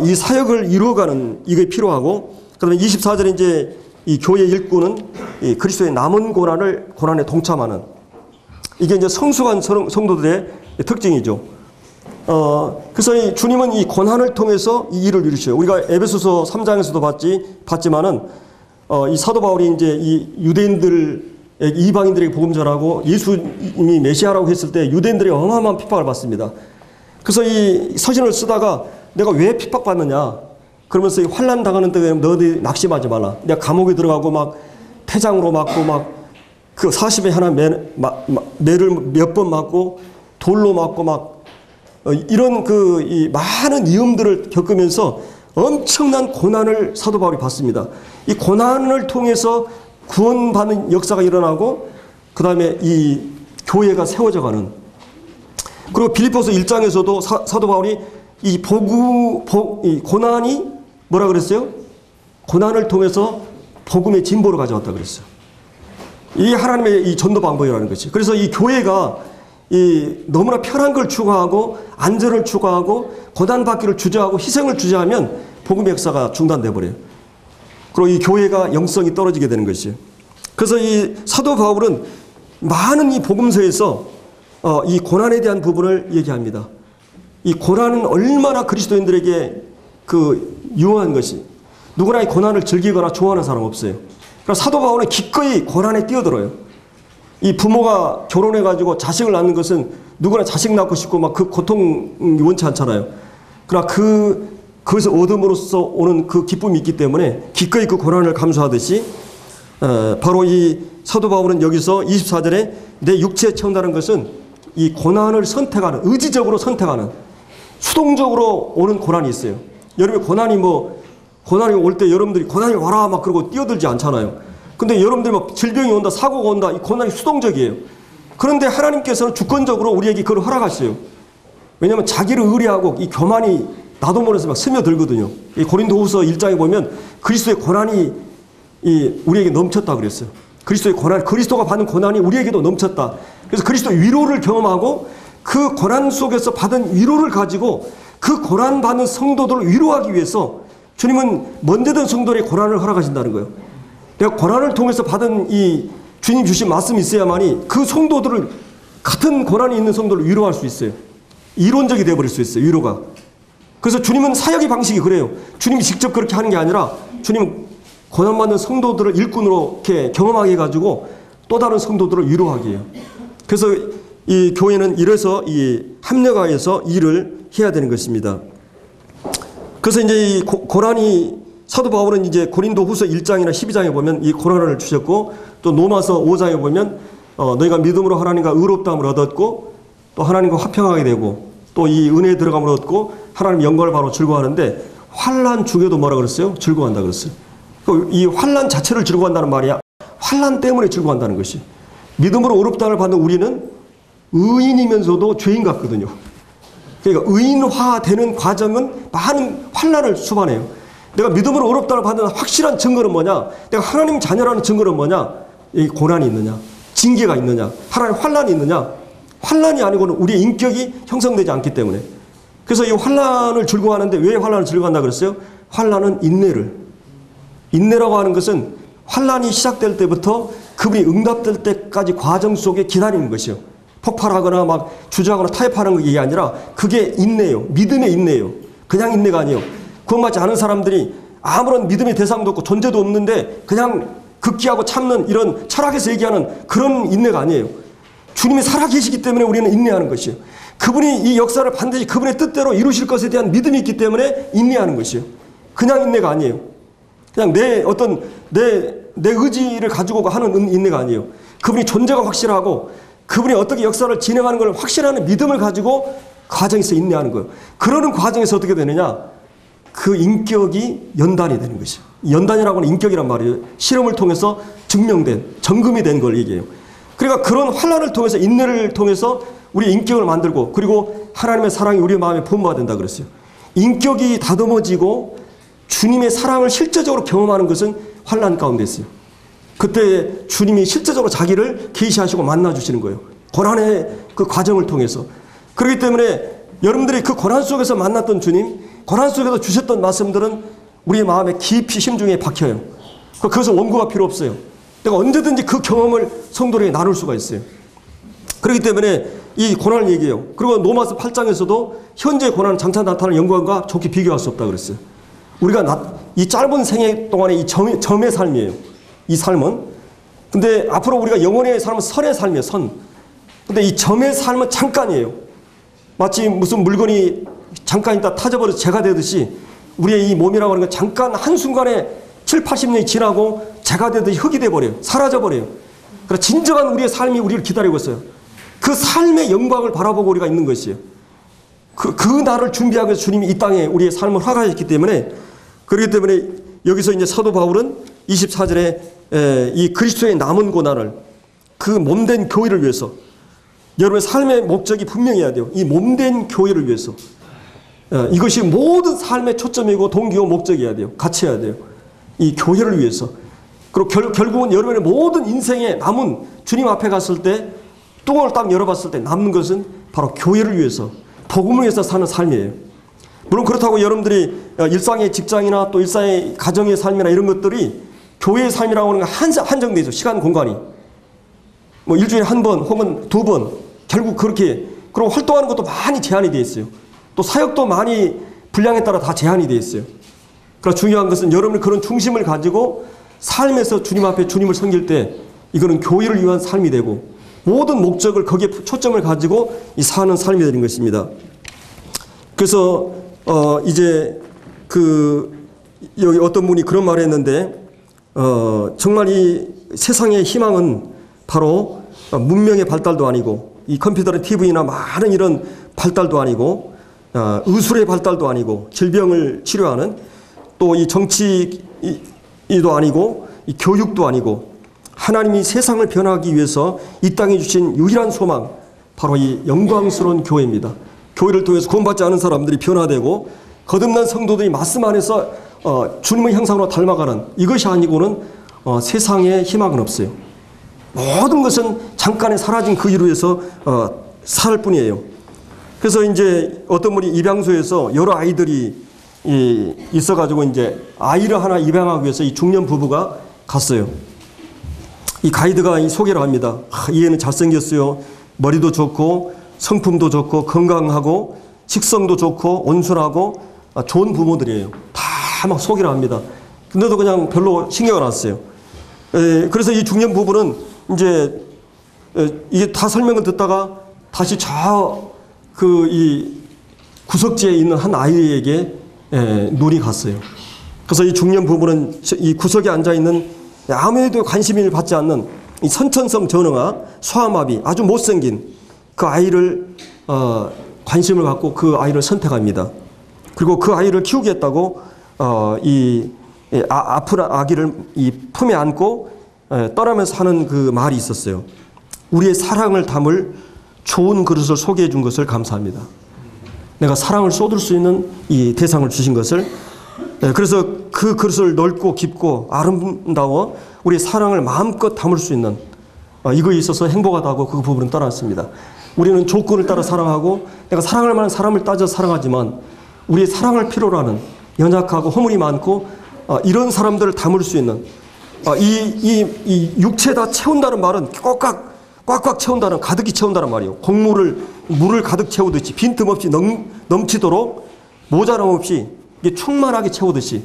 이 사역을 이루어가는 이게 필요하고, 그다음에 24절에 이제 이 교회 일꾼은 이 그리스도의 남은 고난에 동참하는, 이게 이제 성숙한 성도들의 특징이죠. 그래서 이 주님은 이 고난을 통해서 이 일을 이루셔요. 우리가 에베소서 3장에서도 봤지만은 이 사도 바울이 이제 이 이방인들에게 복음 전하고 예수님이 메시아라고 했을 때 유대인들이 어마어마한 핍박을 받습니다. 그래서 이 서신을 쓰다가 내가 왜 핍박받느냐, 그러면서 이 환난 당하는 때 너희들 낙심하지 말라. 내가 감옥에 들어가고 막 태장으로 맞고 막 그 40에 하나 매를 몇 번 맞고 돌로 맞고 막 이런 이 많은 위험들을 겪으면서 엄청난 고난을 사도 바울이 받습니다. 이 고난을 통해서 구원받는 역사가 일어나고, 그 다음에 이 교회가 세워져 가는. 그리고 빌립보서 1장에서도 사도 바울이 이 고난이 뭐라 그랬어요? 고난을 통해서 복음의 진보를 가져왔다 그랬어요. 이 하나님의 이 전도 방법이라는 것이. 그래서 이 교회가 너무나 편한 걸 추구하고 안전을 추구하고 고난받기를 주저하고 희생을 주저하면 복음의 역사가 중단돼 버려요. 그리고 이 교회가 영성이 떨어지게 되는 것이에요. 그래서 이 사도 바울은 많은 이 복음서에서 이 고난에 대한 부분을 얘기합니다. 이 고난은 얼마나 그리스도인들에게 유효한 것이, 누구나 이 고난을 즐기거나 좋아하는 사람 없어요. 그러니까 사도 바울은 기꺼이 고난에 뛰어들어요. 이 부모가 결혼해가지고 자식을 낳는 것은 누구나 자식 낳고 싶고 막 그 고통이 원치 않잖아요. 그러나 그것을 얻음으로써 오는 그 기쁨이 있기 때문에 기꺼이 그 고난을 감수하듯이, 바로 이 사도 바울은 여기서 24절에 내 육체에 채운다는 것은 이 고난을 선택하는, 의지적으로 선택하는, 수동적으로 오는 고난이 있어요. 여러분 고난이 올 때 여러분들이 고난이 와라 막 그러고 뛰어들지 않잖아요. 근데 여러분들이 막 질병이 온다, 사고가 온다, 이 고난이 수동적이에요. 그런데 하나님께서는 주권적으로 우리에게 그걸 허락하셔요. 왜냐하면 자기를 의뢰하고 이 교만이 나도 모르면서 막 스며들거든요. 이 고린도후서 1장에 보면 그리스도의 고난이 우리에게 넘쳤다 그랬어요. 그리스도가 받은 고난이 우리에게도 넘쳤다. 그래서 그리스도의 위로를 경험하고 그 고난 속에서 받은 위로를 가지고 그 고난 받는 성도들을 위로하기 위해서 주님은 먼저든 성도들의 고난을 허락하신다는 거예요. 내가 고난을 통해서 받은 이 주님 주신 말씀이 있어야만이 그 성도들을, 같은 고난이 있는 성도를 위로할 수 있어요. 이론적이 되어버릴 수 있어요, 위로가. 그래서 주님은 사역의 방식이 그래요. 주님이 직접 그렇게 하는 게 아니라 주님은 고난받는 성도들을 일꾼으로 이렇게 경험하게 해가지고 또 다른 성도들을 위로하게 해요. 그래서 이 교회는 이래서 합력하여서 일을 해야 되는 것입니다. 그래서 이제 이 고난이, 사도 바울은 이제 고린도 후서 1장이나 12장에 보면 이 고난을 주셨고, 또 로마서 5장에 보면 너희가 믿음으로 하나님과 의롭다함을 얻었고 또 하나님과 화평하게 되고 또 이 은혜에 들어감을 얻고 하나님 영광을 바로 즐거워하는데, 환난 중에도 뭐라 그랬어요? 즐거워한다 그랬어요. 이 환난 자체를 즐거워한다는 말이야. 환난 때문에 즐거워한다는 것이. 믿음으로 의롭다함을 받는 우리는 의인이면서도 죄인 같거든요. 그러니까 의인화되는 과정은 많은 환난을 수반해요. 내가 믿음으로 의롭다함을 받는 확실한 증거는 뭐냐? 내가 하나님 자녀라는 증거는 뭐냐? 이 고난이 있느냐? 징계가 있느냐? 하나님 환난이 있느냐? 환난이 아니고는 우리의 인격이 형성되지 않기 때문에. 그래서 이 환난을 즐거워하는데 왜 환난을 즐거워한다 그랬어요? 환난은 인내라고 하는 것은 환난이 시작될 때부터 그분이 응답될 때까지 과정 속에 기다리는 것이요. 폭발하거나 막 주저하거나 타협하는 게 아니라 그게 인내예요. 믿음의 인내예요. 그냥 인내가 아니에요. 구원받지 않은 사람들이 아무런 믿음의 대상도 없고 존재도 없는데 그냥 극기하고 참는, 이런 철학에서 얘기하는 그런 인내가 아니에요. 주님이 살아계시기 때문에 우리는 인내하는 것이에요. 그분이 이 역사를 반드시 그분의 뜻대로 이루실 것에 대한 믿음이 있기 때문에 인내하는 것이에요. 그냥 인내가 아니에요. 그냥 내 의지를 가지고 하는 인내가 아니에요. 그분이 존재가 확실하고 그분이 어떻게 역사를 진행하는 걸 확실한 믿음을 가지고 과정에서 인내하는 거예요. 그러는 과정에서 어떻게 되느냐? 그 인격이 연단이 되는 것이에요. 연단이라고 하는 인격이란 말이에요. 실험을 통해서 증명된, 점검이 된 걸 얘기해요. 그러니까 그런 환난을 통해서, 인내를 통해서 우리 인격을 만들고 그리고 하나님의 사랑이 우리의 마음에 본받는다 그랬어요. 인격이 다듬어지고 주님의 사랑을 실제적으로 경험하는 것은 환난 가운데 있어요. 그때 주님이 실제적으로 자기를 계시하시고 만나주시는 거예요. 고난의 그 과정을 통해서. 그렇기 때문에 여러분들이 그 고난 속에서 만났던 주님, 고난 속에서 주셨던 말씀들은 우리의 마음에 깊이 심중에 박혀요. 그것은 원고가 필요 없어요. 내가 언제든지 그 경험을 성도에게 나눌 수가 있어요. 그렇기 때문에 이 고난을 얘기해요. 그리고 로마서 8장에서도 현재 고난은 장차 나타나는 영광과 좋게 비교할 수 없다 그랬어요. 우리가 이 짧은 생애 동안에 이 점의 삶이에요. 이 삶은. 근데 앞으로 우리가 영원의 삶은 선의 삶이에요. 선. 근데 이 점의 삶은 잠깐이에요. 마치 무슨 물건이 잠깐 있다 타져버려서 재가 되듯이 우리의 이 몸이라고 하는 건 잠깐 한순간에 7, 80년이 지나고 재가 되듯이 흙이 돼버려요. 사라져버려요. 그러나 진정한 우리의 삶이 우리를 기다리고 있어요. 그 삶의 영광을 바라보고 우리가 있는 것이에요. 그 날을 준비하기 위해서 주님이 이 땅에 우리의 삶을 허가했기 때문에 그렇기 때문에 여기서 이제 사도 바울은 24절에 이 그리스도의 남은 고난을 그 몸된 교회를 위해서 여러분의 삶의 목적이 분명해야 돼요. 이 몸된 교회를 위해서. 이것이 모든 삶의 초점이고 동기고 목적이어야 돼요. 같이 해야 돼요. 이 교회를 위해서. 그리고 결국은 여러분의 모든 인생에 남은 주님 앞에 갔을 때 뚜껑을 딱 열어봤을 때 남는 것은 바로 교회를 위해서 복음을 위해서 사는 삶이에요. 물론 그렇다고 여러분들이 일상의 직장이나 또 일상의 가정의 삶이나 이런 것들이 교회의 삶이라고 하는 건 한정되어 있어요. 시간 공간이. 뭐 일주일에 한 번 혹은 두 번 결국 그렇게 그리고 활동하는 것도 많이 제한이 되어 있어요. 또 사역도 많이 분량에 따라 다 제한이 되어 있어요. 그러나 중요한 것은 여러분이 그런 중심을 가지고 삶에서 주님 앞에 주님을 섬길 때 이거는 교회를 위한 삶이 되고 모든 목적을 거기에 초점을 가지고 이 사는 삶이 되는 것입니다. 그래서 이제 여기 어떤 분이 그런 말을 했는데 정말 이 세상의 희망은 바로 문명의 발달도 아니고 이 컴퓨터나 TV나 많은 이런 발달도 아니고 의술의 발달도 아니고 질병을 치료하는 또 이 정치도 아니고 이 교육도 아니고 하나님이 세상을 변화하기 위해서 이 땅에 주신 유일한 소망 바로 이 영광스러운 교회입니다. 교회를 통해서 구원받지 않은 사람들이 변화되고 거듭난 성도들이 말씀 안에서 주님의 형상으로 닮아가는 이것이 아니고는 세상에 희망은 없어요. 모든 것은 잠깐에 사라진 그 일을 위해서 살 뿐이에요. 그래서 이제 어떤 분이 입양소에서 여러 아이들이 있어가지고 이제 아이를 하나 입양하기 위해서 이 중년 부부가 갔어요. 이 가이드가 이 소개를 합니다. 이 애는 잘생겼어요. 머리도 좋고 성품도 좋고 건강하고 식성도 좋고 온순하고 좋은 부모들이에요. 다 막 소개를 합니다. 근데도 그냥 별로 신경을 안 써요. 그래서 이 중년 부부는 이제 이게 다 설명을 듣다가 다시 이 구석지에 있는 한 아이에게 눈이 갔어요. 그래서 이 중년 부부는 이 구석에 앉아 있는 아무에도 관심을 받지 않는 이 선천성 전응아 소아마비 아주 못생긴 그 아이를 관심을 갖고 그 아이를 선택합니다. 그리고 그 아이를 키우겠다고 아픈 아기를 이 품에 안고 떠나면서 하는 그 말이 있었어요. 우리의 사랑을 담을 좋은 그릇을 소개해 준 것을 감사합니다. 내가 사랑을 쏟을 수 있는 이 대상을 주신 것을 그래서 그 그릇을 넓고 깊고 아름다워 우리의 사랑을 마음껏 담을 수 있는 이거에 있어서 행복하다고 그 부부는 떠났습니다. 우리는 조건을 따라 사랑하고 내가 사랑할 만한 사람을 따져 사랑하지만 우리의 사랑을 필요로 하는 연약하고 허물이 많고 이런 사람들을 담을 수 있는 이 육체 다 채운다는 말은 꽉꽉 채운다는 가득히 채운다는 말이에요. 물을 가득 채우듯이 빈틈없이 넘치도록 모자람 없이 이게 충만하게 채우듯이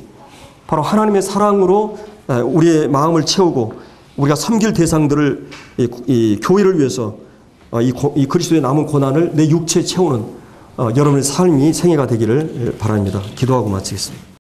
바로 하나님의 사랑으로 우리의 마음을 채우고 우리가 섬길 대상들을 이 교회를 위해서 이 그리스도의 남은 고난을 내 육체에 채우는 여러분의 삶이 생애가 되기를 바랍니다. 기도하고 마치겠습니다.